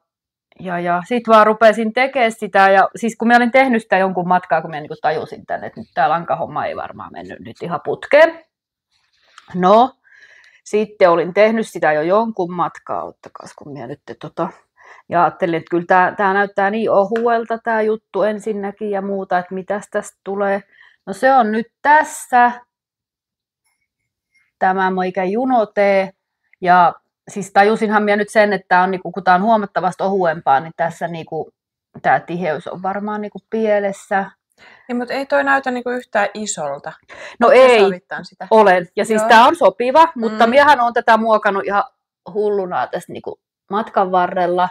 sitten vaan rupesin tekemään sitä, ja siis kun mä olin tehnyt sitä jonkun matkaa, kun mä niin tajusin tänne, että nyt tämä lankahomma ei varmaan mennyt nyt ihan putkeen. No, sitten olin tehnyt sitä jo jonkun matkaa, ottakas kun mä nyt ja ajattelin, että kyllä tämä näyttää niin ohuelta tämä juttu ensinnäkin ja muuta, että mitäs tästä tulee. No se on nyt tässä, tämä moika junotee, ja siis tajusinhan minä nyt sen, että on, kun tämä on huomattavasti ohuempaa, niin tässä tämä tiheys on varmaan pielessä. Niin, mutta ei toi näytä yhtään isolta. No ei, sitä? Olen. Ja siis tämä on sopiva, mutta minähän olen tätä muokannut ihan hulluna tässä matkan varrella.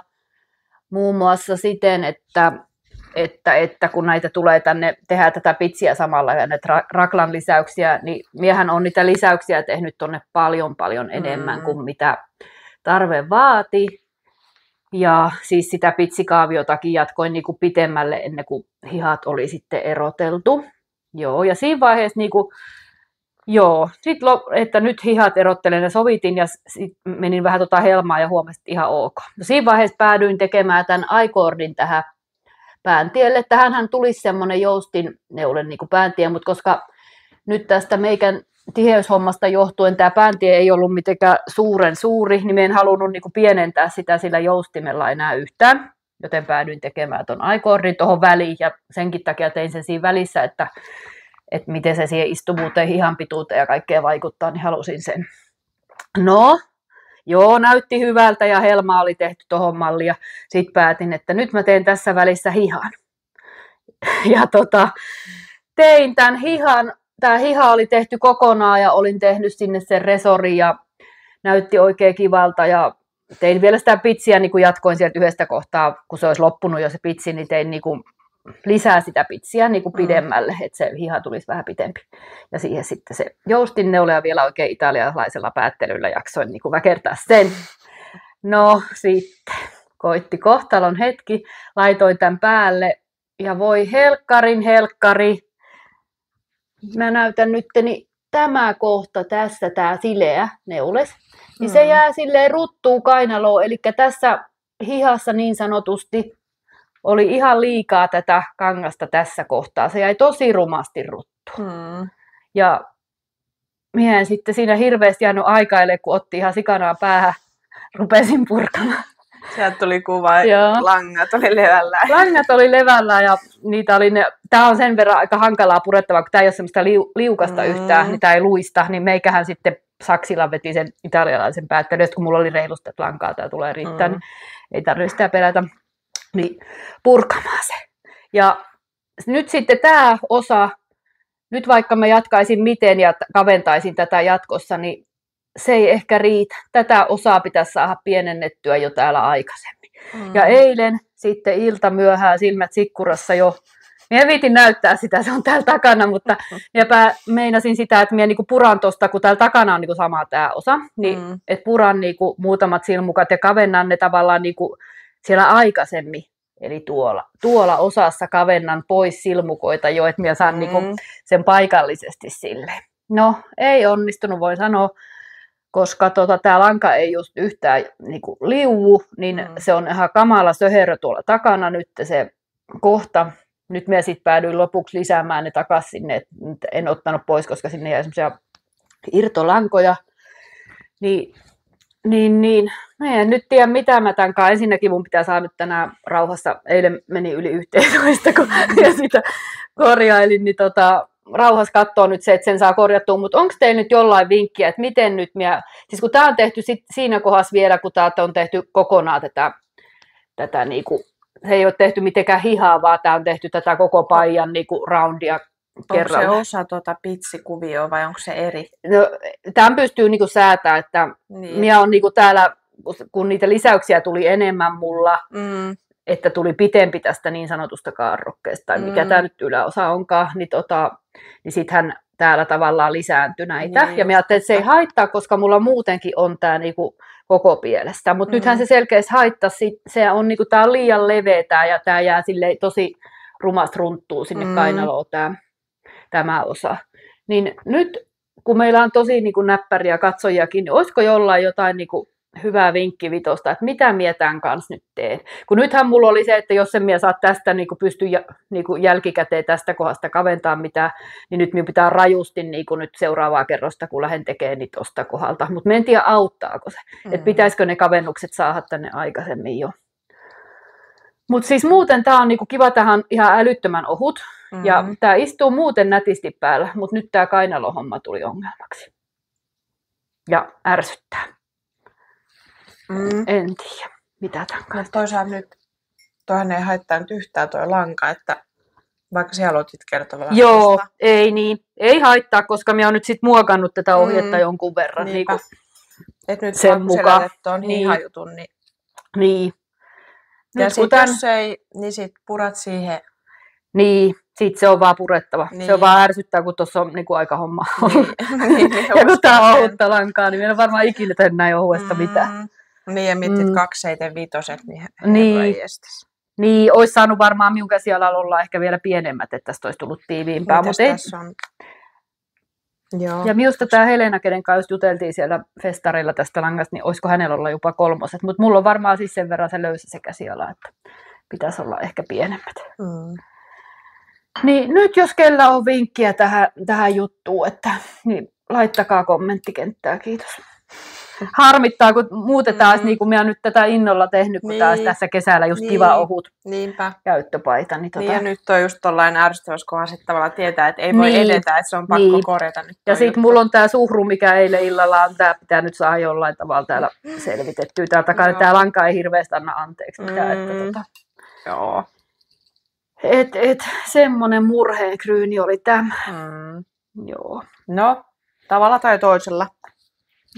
Muun muassa siten, että kun näitä tulee tänne, tehdään tätä pitsiä samalla ja näitä raklan lisäyksiä, niin miehän on niitä lisäyksiä tehnyt tuonne paljon enemmän kuin mitä tarve vaati. Ja siis sitä pitsikaaviotakin jatkoin pitemmälle ennen kuin hihat oli sitten eroteltu. Joo, ja siinä vaiheessa että nyt hihat erottelen ja sovitin ja menin vähän helmaa ja huomasin, että ihan ok. No siinä vaiheessa päädyin tekemään tämän I-kordin tähän pääntielle. Tähänhän tulisi semmoinen joustinneule pääntie, mutta koska nyt tästä meikän tiheyshommasta johtuen tämä pääntie ei ollut mitenkään suuren suuri, niin en halunnut pienentää sitä sillä joustimella enää yhtään, joten päädyin tekemään tuon I-kordin tuohon väliin ja senkin takia tein sen siinä välissä, että miten se siihen istuvuuteen, hihan pituuteen ja kaikkea vaikuttaa, niin halusin sen. No, joo, näytti hyvältä ja helma oli tehty tuohon malliin ja sitten päätin, että nyt mä teen tässä välissä hihan. Ja tein tämän hihan. Tämä hiha oli tehty kokonaan ja olin tehnyt sinne sen resorin ja näytti oikein kivalta ja tein vielä sitä pitsiä, niin kun jatkoin sieltä yhdestä kohtaa, kun se olisi loppunut jo se pitsi, niin tein lisää sitä pitsiä pidemmälle, että se hiha tulisi vähän pitempi. Ja siihen sitten se joustinneule ja vielä oikein italialaisella päättelyllä jaksoin väkertää sen. No sitten koitti kohtalon hetki, laitoin tämän päälle ja voi helkkari. Mä näytän nyt, niin tämä kohta tässä, tämä sileä neules, niin se jää silleen ruttuu kainaloon, eli tässä hihassa niin sanotusti oli ihan liikaa tätä kangasta tässä kohtaa. Se jäi tosi rumasti ruttuun. Ja minä en sitten siinä hirveästi jäänyt aikailemaan, kun otti ihan sikanaa päähän, rupesin purkamaan. Sieltä tuli kuva, langat oli levällään. Langat oli levällään ja niitä oli tämä on sen verran aika hankalaa purettavaa, kun tämä ei ole semmoista liukasta yhtään, niin tämä ei luista, niin meikähän sitten saksilla veti sen italialaisen päättelyn, kun mulla oli reilusti lankaa, tämä tulee riittää, niin ei tarvitse sitä pelätä, niin purkamaan se. Ja nyt sitten tämä osa, nyt vaikka mä jatkaisin miten ja kaventaisin tätä jatkossa, niin se ei ehkä riitä. Tätä osaa pitäisi saada pienennettyä jo täällä aikaisemmin. Ja eilen sitten ilta myöhään silmät sikkurassa jo. Minä viitin näyttää sitä, se on täällä takana, mutta meinasin sitä, että minä puran tuosta, kun täällä takana on sama tämä osa, niin että puran muutamat silmukat ja kavennan ne tavallaan siellä aikaisemmin. Eli tuolla osassa kavennan pois silmukoita jo, että minä saan sen paikallisesti silleen. No, ei onnistunut, voi sanoa. koska tämä lanka ei just yhtään niinku liuu, niin se on ihan kamala söherö tuolla takana nyt se kohta. Nyt minä sitten päädyin lopuksi lisäämään ne takaisin sinne, en ottanut pois, koska sinne jäi semmoisia irtolankoja. Niin. Mä en nyt tiedä mitä mä tämän kanssa. Ensinnäkin mun pitää saada nyt tänään rauhassa. Eilen meni yli 11, kun ja sitä korjailin, niin rauhassa katsoa nyt se, että sen saa korjattua. Mutta onko teillä nyt jollain vinkkiä, että miten nyt siis kun tämä on tehty siinä kohdassa vielä, kun tämä on tehty kokonaan tätä niinku, se ei ole tehty mitenkään hihaa, vaan tämä on tehty tätä koko paijan niinku roundia kerralla. Onko se osa pitsikuvioa vai onko se eri? No, tämän pystyy niinku säätämään, että minä on niinku täällä, kun niitä lisäyksiä tuli enemmän mulla, että tuli pitempi tästä niin sanotusta kaarrokkeesta, tai mikä tämä nyt yläosa onkaan, niin sittenhän täällä tavallaan lisääntyi näitä. Niin, ja minä ajattelin, että se ei haittaa, koska mulla muutenkin on tämä niinku koko pielestä. Mutta nythän se selkeästi haittasi, se on niinku, tää on liian leveä ja tämä jää silleen tosi rumasti runttuu sinne kainaloon tämä osa. Niin nyt, kun meillä on tosi niinku näppäriä katsojiakin, niin olisiko jollain jotain niinku hyvää vinkkivitosta, että mitä minä tämän kanssa nyt teen. Kun nythän mulla oli se, että jos en minä saa tästä pysty jälkikäteen tästä kohdasta kaventaa mitään, niin nyt minun pitää rajusti nyt seuraavaa kerrosta, kun lähden tekemään niin tuosta kohdalta. Mutta en tiedä, auttaako se. Että pitäisikö ne kavennukset saada tänne aikaisemmin jo. Mutta siis muuten tämä on kiva, tähän ihan älyttömän ohut. Ja tämä istuu muuten nätisti päällä, mutta nyt tämä kainalohomma tuli ongelmaksi. Ja ärsyttää. En tiedä, mitä tämän kanssa. Toisaalta nyt, toihan ei haittaa nyt yhtään tuo lanka, että vaikka siellä aloitit kertova lankasta. Joo, ei niin. Ei haittaa, koska minä olen nyt sit muokannut tätä ohjetta jonkun verran. Että nyt sen mukaan. Että on hihajutun, niin. Ja sitten jos ei, niin sit purat siihen. Niin, sit se on vaan purettava. Niin. Se on vaan ärsyttää, kun tuossa on aika homma. Ja kun tää on ohutta lankaa, niin minä en varmaan ikinä tehnyt näin ohuesta mitään. Niin, ja mietit 275, niin Niin, olisi saanut varmaan minun käsialalla olla ehkä vielä pienemmät, että tästä olisi tullut tiiviimpää. Mitäs tässä on? Joo. Ja minusta tämä Helena, kenen kanssa juteltiin siellä festarilla tästä langasta, niin olisiko hänellä olla jopa 3. Mutta mulla on varmaan siis sen verran se löysä se käsiala, että pitäisi olla ehkä pienemmät. Niin nyt jos kellä on vinkkiä tähän juttuun, että niin laittakaa kommenttikenttää, kiitos. Harmittaa, kun muutetaan, niin kuin minä nyt tätä innolla tehnyt, kun taas tässä kesällä just kiva ohut käyttöpaita. Niin ja nyt on just tollainen ärsyttävässä kohdassa, että tavallaan tietää, että ei voi edetä, että se on pakko korjata nyt. Ja sitten mulla on tämä suhru, mikä eilen illalla on, tämä pitää nyt saada jollain tavalla täällä selvitettyä. Täällä takana tämä lanka ei hirveästi anna anteeksi mitään. Joo. Semmoinen murheenkryyni oli tämä. Joo. No, tavalla tai toisella.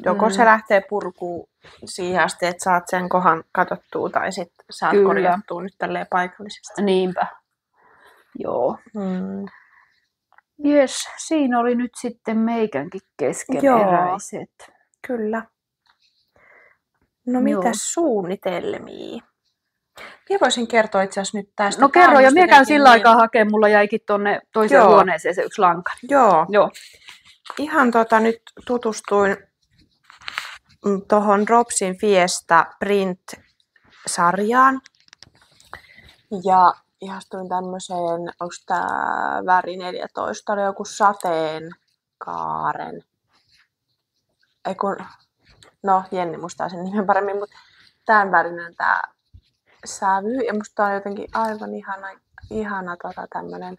Joko se lähtee purkuun siihen asti, että saat sen kohan katsottua, tai sitten saat korjattua nyt tälleen paikallisesti. Niinpä. Joo. Jes, siinä oli nyt sitten meikänkin keskeneräiset. Kyllä. No mitäs suunnitelmia? Minä voisin kertoa itse asiassa nyt tästä. No kerro, ja minä käyn sillä aikaa hakemaan, mulla jäikin tuonne toiseen huoneeseen se yksi lanka. Joo. Ihan nyt tutustuin tuohon Dropsin Fiesta Print-sarjaan. Ja ihastuin tämmöiseen, onko tämä väri 14, oli joku sateenkaaren. No Jenni muistaa sen nimen paremmin, mutta tämän värinen tämä sävy. Ja musta on jotenkin aivan ihana tämmönen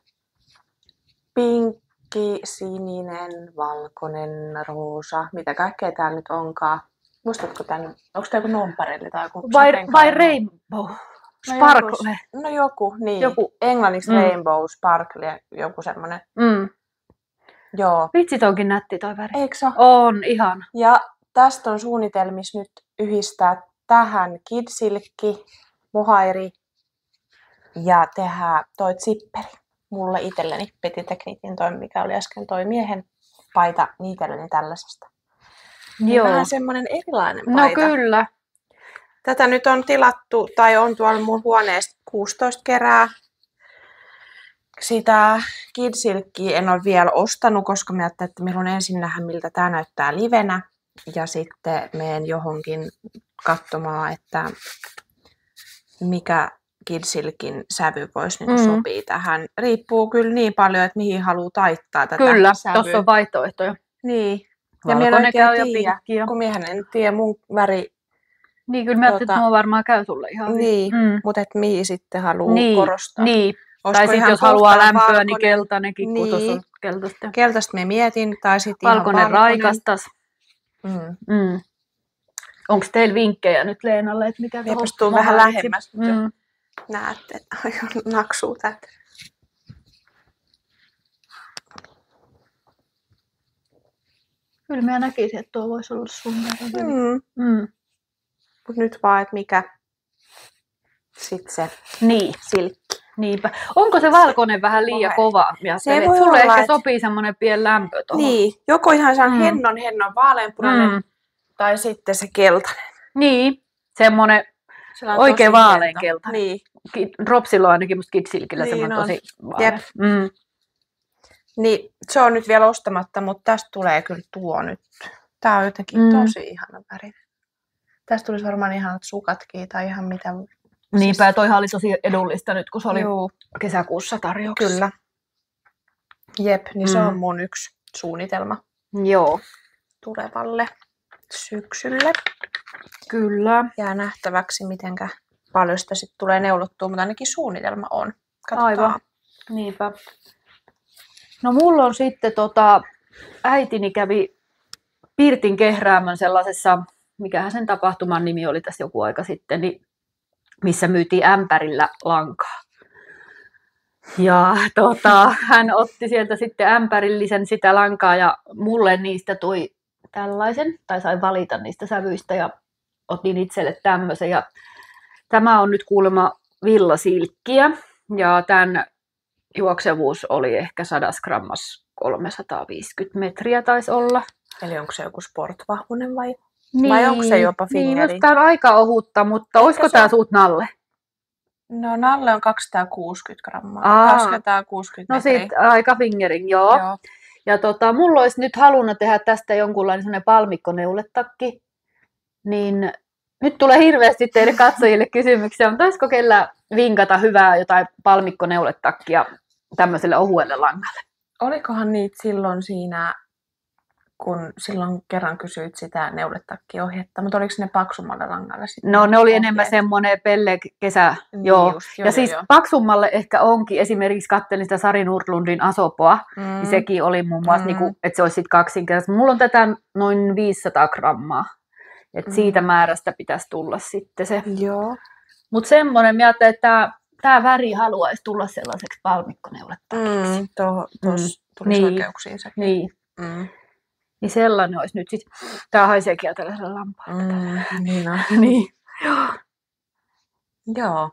pinkki, sininen, valkoinen, roosa. Mitä kaikkea täällä nyt onkaan. Muistatko tänne? Onko tämä joku nomparelli tai joku vai rainbow? Sparkle. No joku, niin. Joku. Englanniksi rainbow, sparkle, joku semmoinen. Joo. Vitsit onkin nätti toi väri. Eikö se? On, ihana. Ja tästä on suunnitelmissa nyt yhdistää tähän kidsilkki, mohairi ja tehdä toi zipperi. Mulle itselleni Petit Techniquein toi, mikä oli äsken toi miehen paita, niin itselleni tällaisesta. Joo. Vähän semmoinen erilainen paita. No kyllä. Tätä nyt on tilattu, tai on tuolla mun huoneesta 16 kerää. Sitä kidsilkkiä en ole vielä ostanut, koska mä ajattelin, että meillä on ensin nähdä, miltä tämä näyttää livenä. ja sitten menen johonkin katsomaan, että mikä Kidsilkin sävy voisi niin sopii tähän. Riippuu kyllä niin paljon, että mihin haluaa taittaa tätä Kyllä, sävyä. tuossa on vaihtoehtoja. Niin. Ja valkoinen käy ja pinkki. Kun miehän en tiedä mun väri. Niin, kyllä mä ajattelin, että nuo varmaan käy sulle ihan niin, mutta että mihin sitten haluaa korostaa. Niin, tai sitten jos haluaa lämpöä, valkoinen, niin keltainenkin, kun tuossa on keltaista. Keltaista me mietin, tai sitten valkoinen ihan valkoinen. Raikastas. Onko teillä vinkkejä nyt Leenalle, että mikä tuohon vähän lähemmäs. Näette, että naksuu tätä. Kyllä mä näkisin, että tuo voisi olla sun verran. Mutta nyt vaan, että mikä sitten se silkki. Niinpä. Onko se valkoinen vähän liian kova? Se voi sulle olla, ehkä sopii semmoinen pieni lämpö tuohon. Niin, joko ihan sellainen hennon vaaleanpunainen tai sitten se keltainen. Niin, semmoinen oikein vaaleankeltainen. Niin. Dropsilla on ainakin musta Kidsilkillä semmoinen tosi vaalean. Niin, se on nyt vielä ostamatta, mutta tästä tulee kyllä tuo nyt. Tää on jotenkin tosi ihana värinen. Tästä tulisi varmaan ihan sukkatkin tai ihan mitä. Niinpä, ja toihan oli tosi edullista nyt, kun se oli kesäkuussa tarjouksessa. Kyllä. Jep, niin se on mun yksi suunnitelma. Joo. Tulevalle syksylle. Kyllä. Jää nähtäväksi, mitenkä paljon sitä sitten tulee neulottua, mutta ainakin suunnitelma on. Katsotaan. Aivan. Niinpä. No mulla on sitten äitini kävi Pirtin Kehräämön sellaisessa, mikähän sen tapahtuman nimi oli tässä joku aika sitten, niin missä myytiin ämpärillä lankaa. Ja hän otti sieltä sitten ämpärillisen sitä lankaa ja mulle niistä toi tällaisen, tai sain valita niistä sävyistä ja otin itselle tämmöisen. Ja tämä on nyt kuulemma villasilkkiä ja tämän juoksevuus oli ehkä 100 grammas 350 metriä taisi olla. Eli onko se joku sportvahvunen vai onko se jopa fingeri? Niin, tämä on aika ohutta, mutta olisiko tämä suut Nalle? No Nalle on 260 grammaa, 260 metriä. No sit aika fingerin, joo. Ja mulla olisi nyt halunnut tehdä tästä jonkunlainen sellainen palmikkoneuletakki, niin nyt tulee hirveästi teille katsojille kysymyksiä, mutta olisiko kellä vinkata hyvää jotain palmikkoneuletakkia tämmöiselle ohuelle langalle? Olikohan niitä silloin siinä, kun silloin kerran kysyit sitä neuletakki-ohjetta, mutta oliko ne paksummalle langalle sitten? No ne oli enemmän semmoinen pelle kesä, ja siis paksummalle ehkä onkin, esimerkiksi katselin sitä Sari Nordlundin Asopoa, niin sekin oli muun muassa, että se olisi sitten kaksinkertaisesti. Mulla on tätä noin 500 grammaa, että siitä määrästä pitäisi tulla sitten se. Joo. Mutta semmoinen, mä ajattelin, että tämä väri haluaisi tulla sellaiseksi palmikkoneuletakiksi. Tuossa tulisi oikeuksiin sekin. Niin. Niin sellainen olisi nyt sitten. Tämä haiseekin tällaisella lampaalta. Niin. Joo.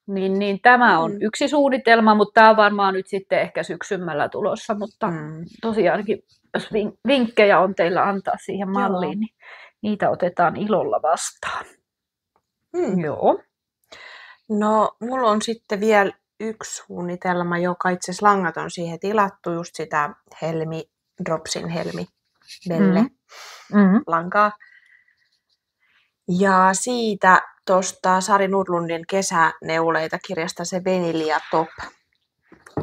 Niin tämä on yksi suunnitelma, mutta tämä on varmaan nyt sitten ehkä syksymällä tulossa. Mutta tosiaankin, jos vinkkejä on teillä antaa siihen malliin, niin niitä otetaan ilolla vastaan. Joo. No, mulla on sitten vielä yksi suunnitelma, joka itse asiassa langat on siihen tilattu, just sitä Dropsin Helmi Belle lankaa. Ja siitä tuosta Sari Nordlundin kesäneuleita kirjasta se Venilia Top.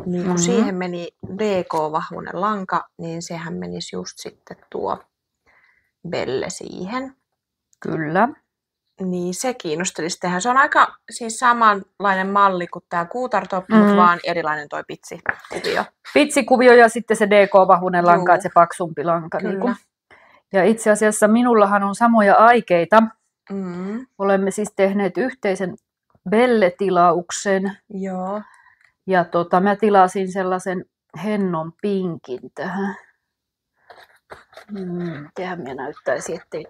Niin kun siihen meni DK-vahvuinen lanka, niin sehän menisi just sitten tuo Belle siihen. Kyllä. Niin se kiinnostelisi tehdä. Se on aika siis samanlainen malli kuin tämä Kuutartop, mutta vaan erilainen toi pitsikuvio. Pitsikuvio ja sitten se DK-vahvuinen lanka, että se paksumpi lanka. Niin ja itse asiassa minullahan on samoja aikeita. Olemme siis tehneet yhteisen Belle-tilauksen. Joo. Ja mä tilasin sellaisen hennon pinkin tähän. Tehän minä näyttäisin, ettei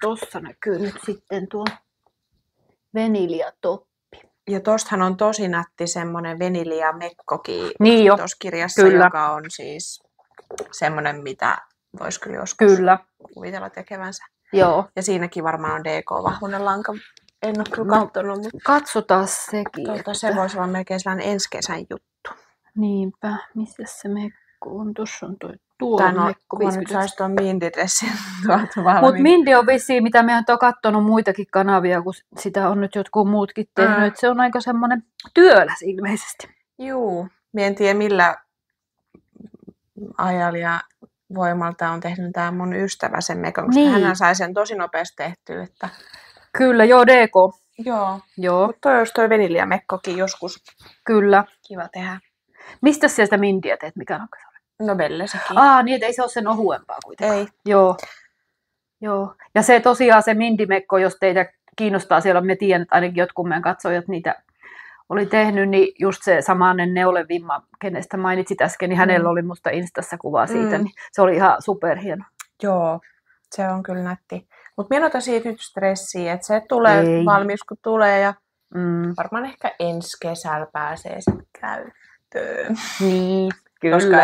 tuossa näkyy nyt sitten tuo Venilia Toppi. Ja tostahan on tosi nätti semmoinen Venilia Mekkokin tuossa kirjassa, kyllä. Joka on siis semmoinen, mitä voisi kyllä joskus kuvitella tekevänsä. Joo. Ja siinäkin varmaan on DK-vahvuinen lanka. En ole kyllä katsonut, mutta katsotaan sekin. Se voisi olla melkein sellainen ensi kesän juttu. Niinpä. Missä se mekko on? Tuossa on toi Kun nyt saisi tuon Mindy-dressin tuolta valmiin. Mutta Mindy on vissiin, mitä me on katsonut muitakin kanavia, kun sitä on nyt jotkut muutkin tehnyt. Se on aika semmoinen työläs ilmeisesti. Juu, minä en tiedä millä ajalla ja voimalta on tehnyt tämä mun ystävä sen mekon, koska hän sai sen tosi nopeasti tehtyä. Että... Kyllä, joo, DK. Joo. Mutta toi olisi toi vaniljamekkokin joskus. Kyllä. Kiva tehdä. Mistä sieltä Mindyä teet, mikä on? No Belle sekin. Niin, että ei se ole sen ohuempaa kuitenkaan. Ei. Joo. Ja se tosiaan se Mindy-mekko, jos teitä kiinnostaa, siellä me tiedän, että ainakin jotkut meidän katsojat niitä oli tehnyt, niin just se samainen Neule-Vimma, kenestä mainitsit äsken, niin hänellä oli musta Instassa kuva siitä, niin se oli ihan superhieno. Joo, se on kyllä nätti. Mutta minä otan siitä nyt stressiä, että se tulee valmiiksi kun tulee ja varmaan ehkä ensi kesällä pääsee sitten käyttöön. Niin, kyllä. Koska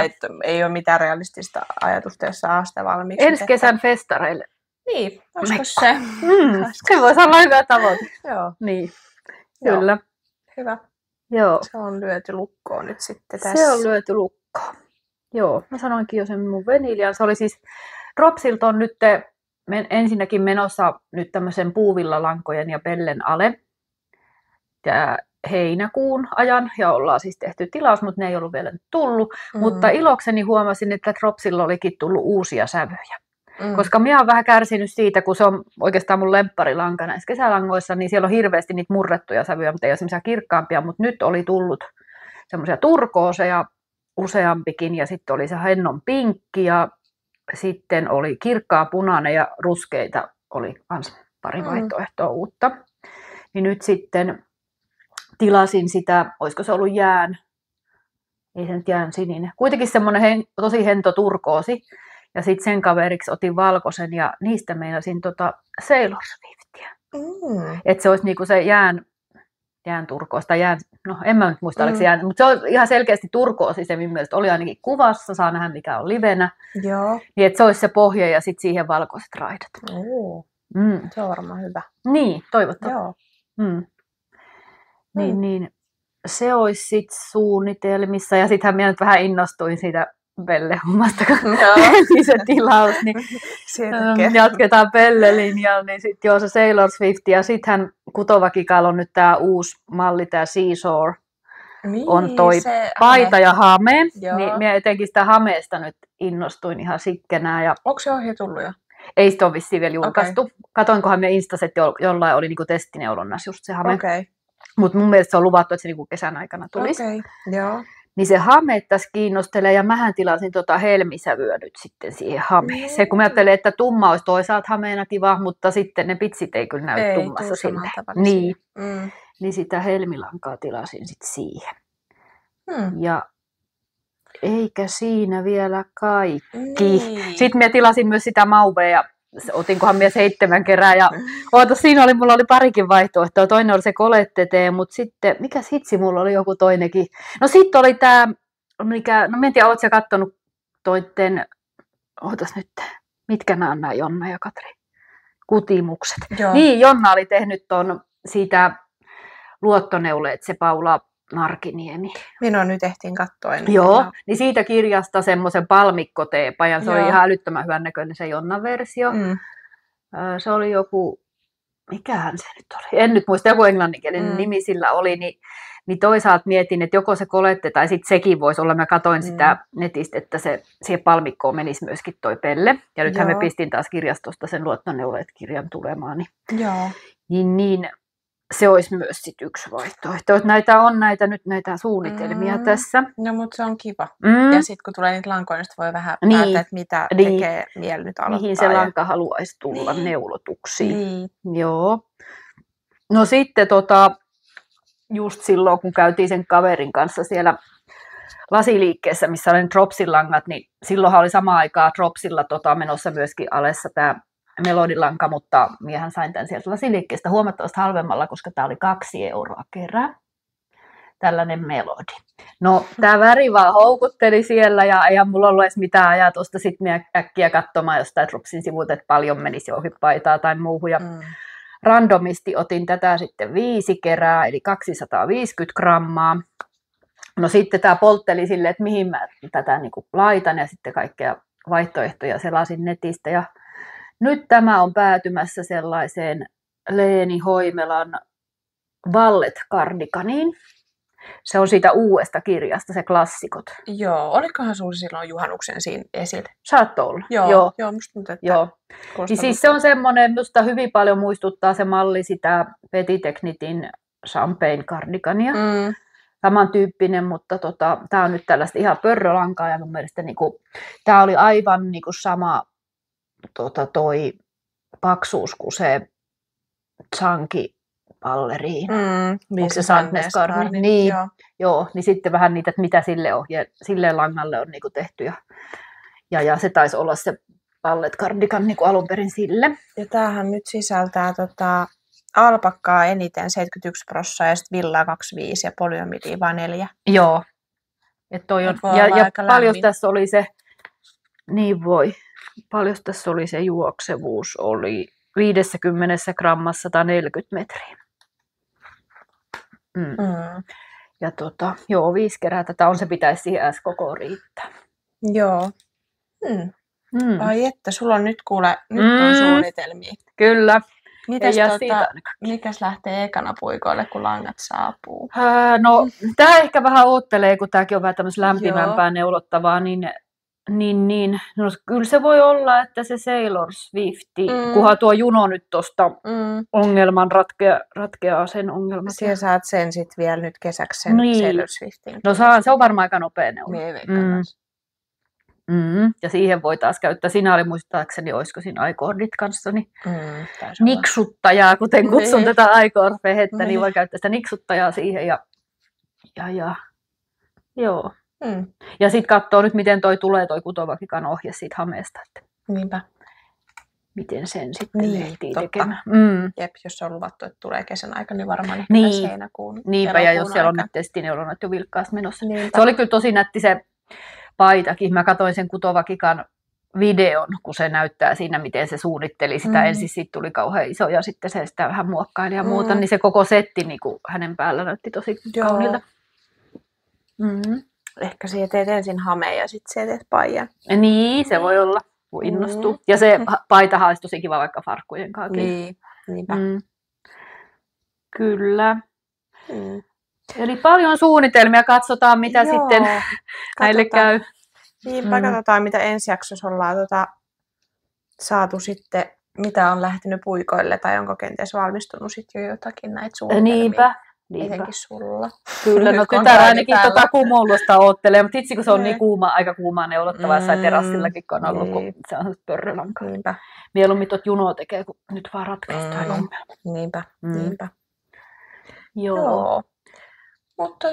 ei ole mitään realistista ajatusta, jos saa sitä valmiiksi. Ensi kesän festareille. Niin, olisiko se? Se voisi olla hyvä tavoite. Joo. Niin, kyllä. Hyvä. Joo. Se on lyöty lukkoon nyt sitten tässä. Se on lyöty lukkoon. Joo, mä sanoinkin jo sen mun vaniljan. Se oli siis, Dropsilta on nyt ensinnäkin menossa nyt tämmöisen puuvillalankojen ja Bellen ale. Tää heinäkuun ajan, ja ollaan siis tehty tilaus, mutta ne ei ollut vielä tullut. Mutta ilokseni huomasin, että Dropsilla olikin tullut uusia sävyjä. Koska minä olen vähän kärsinyt siitä, kun se on oikeastaan mun lempparilanka näissä kesälangoissa, niin siellä on hirveästi niitä murrettuja sävyjä, mutta ei ole semmoisia kirkkaampia, mutta nyt oli tullut semmoisia turkooseja useampikin, ja sitten oli se hennon pinkki, ja sitten oli kirkkaa punainen, ja ruskeita oli myös pari vaihtoehtoa uutta. Niin nyt sitten tilasin sitä, olisiko se ollut ei se nyt jään sininen, kuitenkin semmoinen tosi hento turkoosi. Ja sitten sen kaveriksi otin valkoisen ja niistä meinasin Sailor Swiftia. Että se olisi niinku se jään turkoosta, no en mä nyt muista oliko se jään, mutta se on ihan selkeästi turkoosi, se minun mielestä oli ainakin kuvassa, saa nähdä mikä on livenä. Joo. Niin että se olisi se pohja ja sitten siihen valkoiset raidat. Se on varmaan hyvä. Niin, toivottavasti. Joo. Niin, se olisi sitten suunnitelmissa ja sittenhän minä nyt vähän innostuin siitä Belle-hommasta, kun se tilaus, niin jatketaan Belle-linjalla, niin sitten se Sailor Swift, ja sittenhän Kutovakikalla on nyt tämä uusi malli, tämä Seashore, on toi paita ja hame, niin minä etenkin sitä hameesta nyt innostuin ihan sikkenää. Ja onko se ohje tullut jo? Ei sitä ole vissiin vielä julkaistu. Katoinkohan minä Instas, että jollain oli niinku testineulonnassa just se hame, mutta mun mielestä se on luvattu, että se niinku kesän aikana tulisi. Joo. Niin se hame tässä kiinnostelee, ja mähän tilasin helmisävyä nyt sitten siihen hameeseen. Kun mä ajattelin, että tumma olisi toisaalta hameena kiva, mutta sitten ne pitsit ei kyllä näy tummassa sinne. Niin sitä helmilankaa tilasin sitten siihen. Ja eikä siinä vielä kaikki. Sitten mä tilasin myös sitä mauvea, ja otinkohan minä 7 kerää. Ja mulla oli parikin vaihtoehtoa. Toinen oli se Colette, mutta sitten, mikä hitsi mulla oli joku toinenkin. No sitten oli tämä, no en tiedä, ootko sä kattonut toitten, mitkä nämä on nämä Jonna ja Katri? Kutimukset. Joo. Niin, Jonna oli tehnyt siitä luottoneuleet, se Paula Narkiniemi. Minua nyt ehtiin katsoa. Joo, niin siitä kirjasta semmoisen palmikkoteepajan, se oli ihan älyttömän hyvän näköinen se Jonnan versio. Se oli joku, mikähän se nyt oli, en nyt muista, joku englanninkielinen nimi sillä oli, niin toisaalta mietin, että joko se Colette tai sitten sekin voisi olla, mä katsoin sitä netistä, että se siihen palmikkoon menisi myöskin toi Pelle. Ja nythän me pistin taas kirjastosta sen Luottoneuleet-kirjan tulemaan. Niin se olisi myös sit yksi vaihtoehto. Näitä on näitä suunnitelmia tässä. No, mutta se on kiva. Ja sitten kun tulee niitä lankoja, niin voi vähän päättää, että mitä tekee mieli nyt aloittaa. Mihin se lanka haluaisi tulla neulotuksiin. Joo. No sitten just silloin, kun käytiin sen kaverin kanssa siellä lasiliikkeessä, missä oli Dropsin langat, niin silloinhan oli samaan aikaan Dropsilla menossa myöskin alessa tämä Melodilanka, mutta miehän sain tämän sieltä lasiliikkeestä huomattavasti halvemmalla, koska tämä oli 2 euroa kerran. Tällainen Melodi. No, tämä väri vaan houkutteli siellä, ja eihän mulla ollut edes mitään ajatusta. Sitten minä äkkiä katsomaan jostain Dropsin sivulta, että paljon menisi johonkin paitaa tai muuhun. Ja randomisti otin tätä sitten 5 kerää, eli 250 grammaa. No sitten tämä poltteli silleen, että mihin mä tätä niin kuin laitan ja sitten kaikkea vaihtoehtoja selasin netistä. Ja nyt tämä on päätymässä sellaiseen Leeni Hoimelan ballet-kardikaniin. Se on siitä uudesta kirjasta, se klassikot. Joo, olikohan sulla silloin juhannuksen siinä esillä? Saattoi olla. Joo, musta tuntuu, että... Joo. Niin siis se on semmoinen, minusta hyvin paljon muistuttaa se malli sitä Petit Technitin champagne-kardikania. Samantyyppinen, mutta tämä on nyt tällaista ihan pörrölankaa ja mun mielestä tämä oli aivan sama toi paksuus kuin se chunky balleriin. Onko se Sandnes-karni? Niin, joo, niin sitten vähän niitä, että mitä sille on ja sille langalle on tehty ja se taisi olla se ballet-kardikan alun perin sille. Ja tämähän nyt sisältää alpakkaa eniten 71% ja sitten villaa 25 ja polyamidia vain 4. Joo. Et toi on, ja paljon tässä oli se, paljon tässä oli se juoksevuus, oli 50 grammassa 140 metriä. Ja 5 kerää tätä on, se pitäisi siihen koko riittää. Joo. Ai että, sulla on nyt nyt on suunnitelmia. Kyllä. Mikäs lähtee ekana puikoille, kun langat saapuu? No, tämä ehkä vähän oottelee, kun tämäkin on vähän tämmöistä lämpimämpää neulottavaa, niin no, kyllä se voi olla, että se Sailor Swifti, kunhan tuo juno nyt tuosta ongelman ratkeaa sen ongelmat. Siellä saat sen sitten vielä nyt kesäksi sen Sailor Swiftin. No se on varmaan aika nopea neulo. Ja siihen voi taas käyttää. Siinä oli muistaakseni, olisiko siinä iCordit kanssa, niin niksuttajaa, kuten kutsun tätä iCord-vehettä, niin voi käyttää sitä niksuttajaa siihen. Joo. Ja sitten katsoo nyt, miten toi kutovakikan ohje siitä hameesta. Niinpä. Miten sen sitten ehtii tekemään. Jep, jos on luvattu, että tulee kesän aika, niin varmaan ehkä heinäkuun. Niinpä, ja jos siellä on nyt testineulonat jo vilkkaasti menossa. Niinpä. Se oli kyllä tosi nätti se paitakin. Mä katsoin sen kutovakikan videon, kun se näyttää siinä, miten se suunnitteli sitä. Ensin siitä tuli kauhean iso ja sitten se sitä vähän muokkaili ja muuta. Niin se koko setti niin kuin hänen päällä näytti tosi kauniilta. Ehkä siihen teet ensin hameen ja sitten siihen teet paijan. Niin, se voi olla, kun innostuu. Ja se paitahan olisi tosi kiva vaikka farkkujen kanssa. Niin, niinpä. Kyllä. Eli paljon suunnitelmia, katsotaan mitä sitten näille käy. Niinpä, katsotaan mitä ensi jaksossa ollaan saatu sitten, mitä on lähtenyt puikoille tai onko kenties valmistunut sitten jo jotakin näitä suunnitelmia. Niinpä. Etenkin sulla. Kyllä, no tytär ainakin kumolusta oottelee, mutta itse kun se on niin aika kuumaa neulottavaa jossain terassillakin, kun on ollut, kun se on pörrölankaa. Niinpä. Mieluummin tuot junoa tekee, kun nyt vaan ratkaistaan ongelma. Niinpä. Joo. Mutta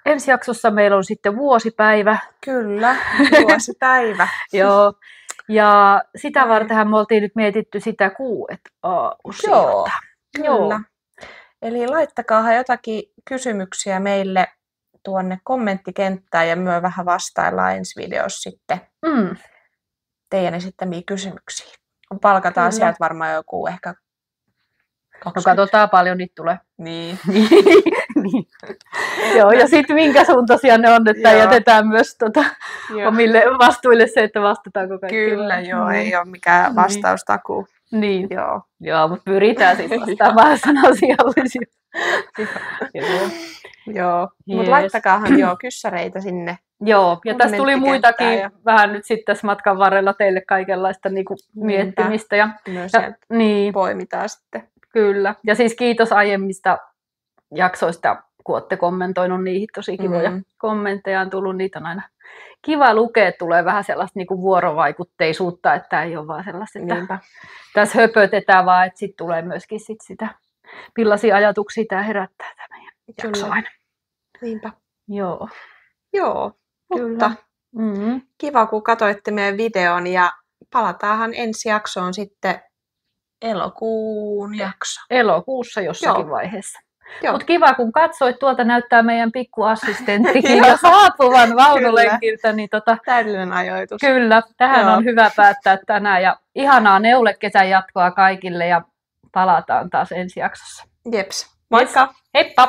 ensi jaksossa meillä on sitten vuosipäivä. Kyllä, vuosipäivä. Joo. Ja sitä vartenhan me oltiin nyt mietitty sitä Q&A-osiota. Joo. Eli laittakaa jotakin kysymyksiä meille tuonne kommenttikenttään ja myö vähän vastaillaan ensi videossa sitten teidän esittämiä kysymyksiä. Palkataan sieltä varmaan joku ehkä 20. No katsotaan paljon niitä tulee. Niin. Joo, ja sitten minkä suuntaisia ne on, että jätetään myös omille vastuille se, että vastataanko kaikki. Kyllä, ei ole mikään vastaustakuu. Niin, joo, mutta pyritään siis vastaamaan sanasiallisia. Joo, mutta laittakaahan kyssäreitä sinne. Joo, ja tässä tuli muitakin vähän nyt sitten tässä matkan varrella teille kaikenlaista miettimistä. Ja poimitaan sitten. Kyllä, ja siis kiitos aiemmista jaksoista, kun olette kommentoinut niihin, tosi kivoja kommentteja on tullut, niitä on aina kiva lukea, tulee vähän sellaista vuorovaikutteisuutta, että ei ole vaan sellaista, että tässä höpötetään, vaan että sitten tulee myöskin sitä, millaisia ajatuksia tämä herättää tämä meidän jakso aina. Niinpä. Joo, mutta kiva, kun katsoitte meidän videon ja palataanhan ensi jaksoon sitten elokuun jakso. Elokuussa jossakin vaiheessa. Mutta kiva, kun katsoit, tuolta näyttää meidän pikkuassistenttikin jo saapuvan vaunulenkiltä. Niin täydellinen ajoitus. Kyllä, tähän on hyvä päättää tänään. Ja ihanaa neulekesän jatkoa kaikille ja palataan taas ensi jaksossa. Jeps, moikka! Heippa!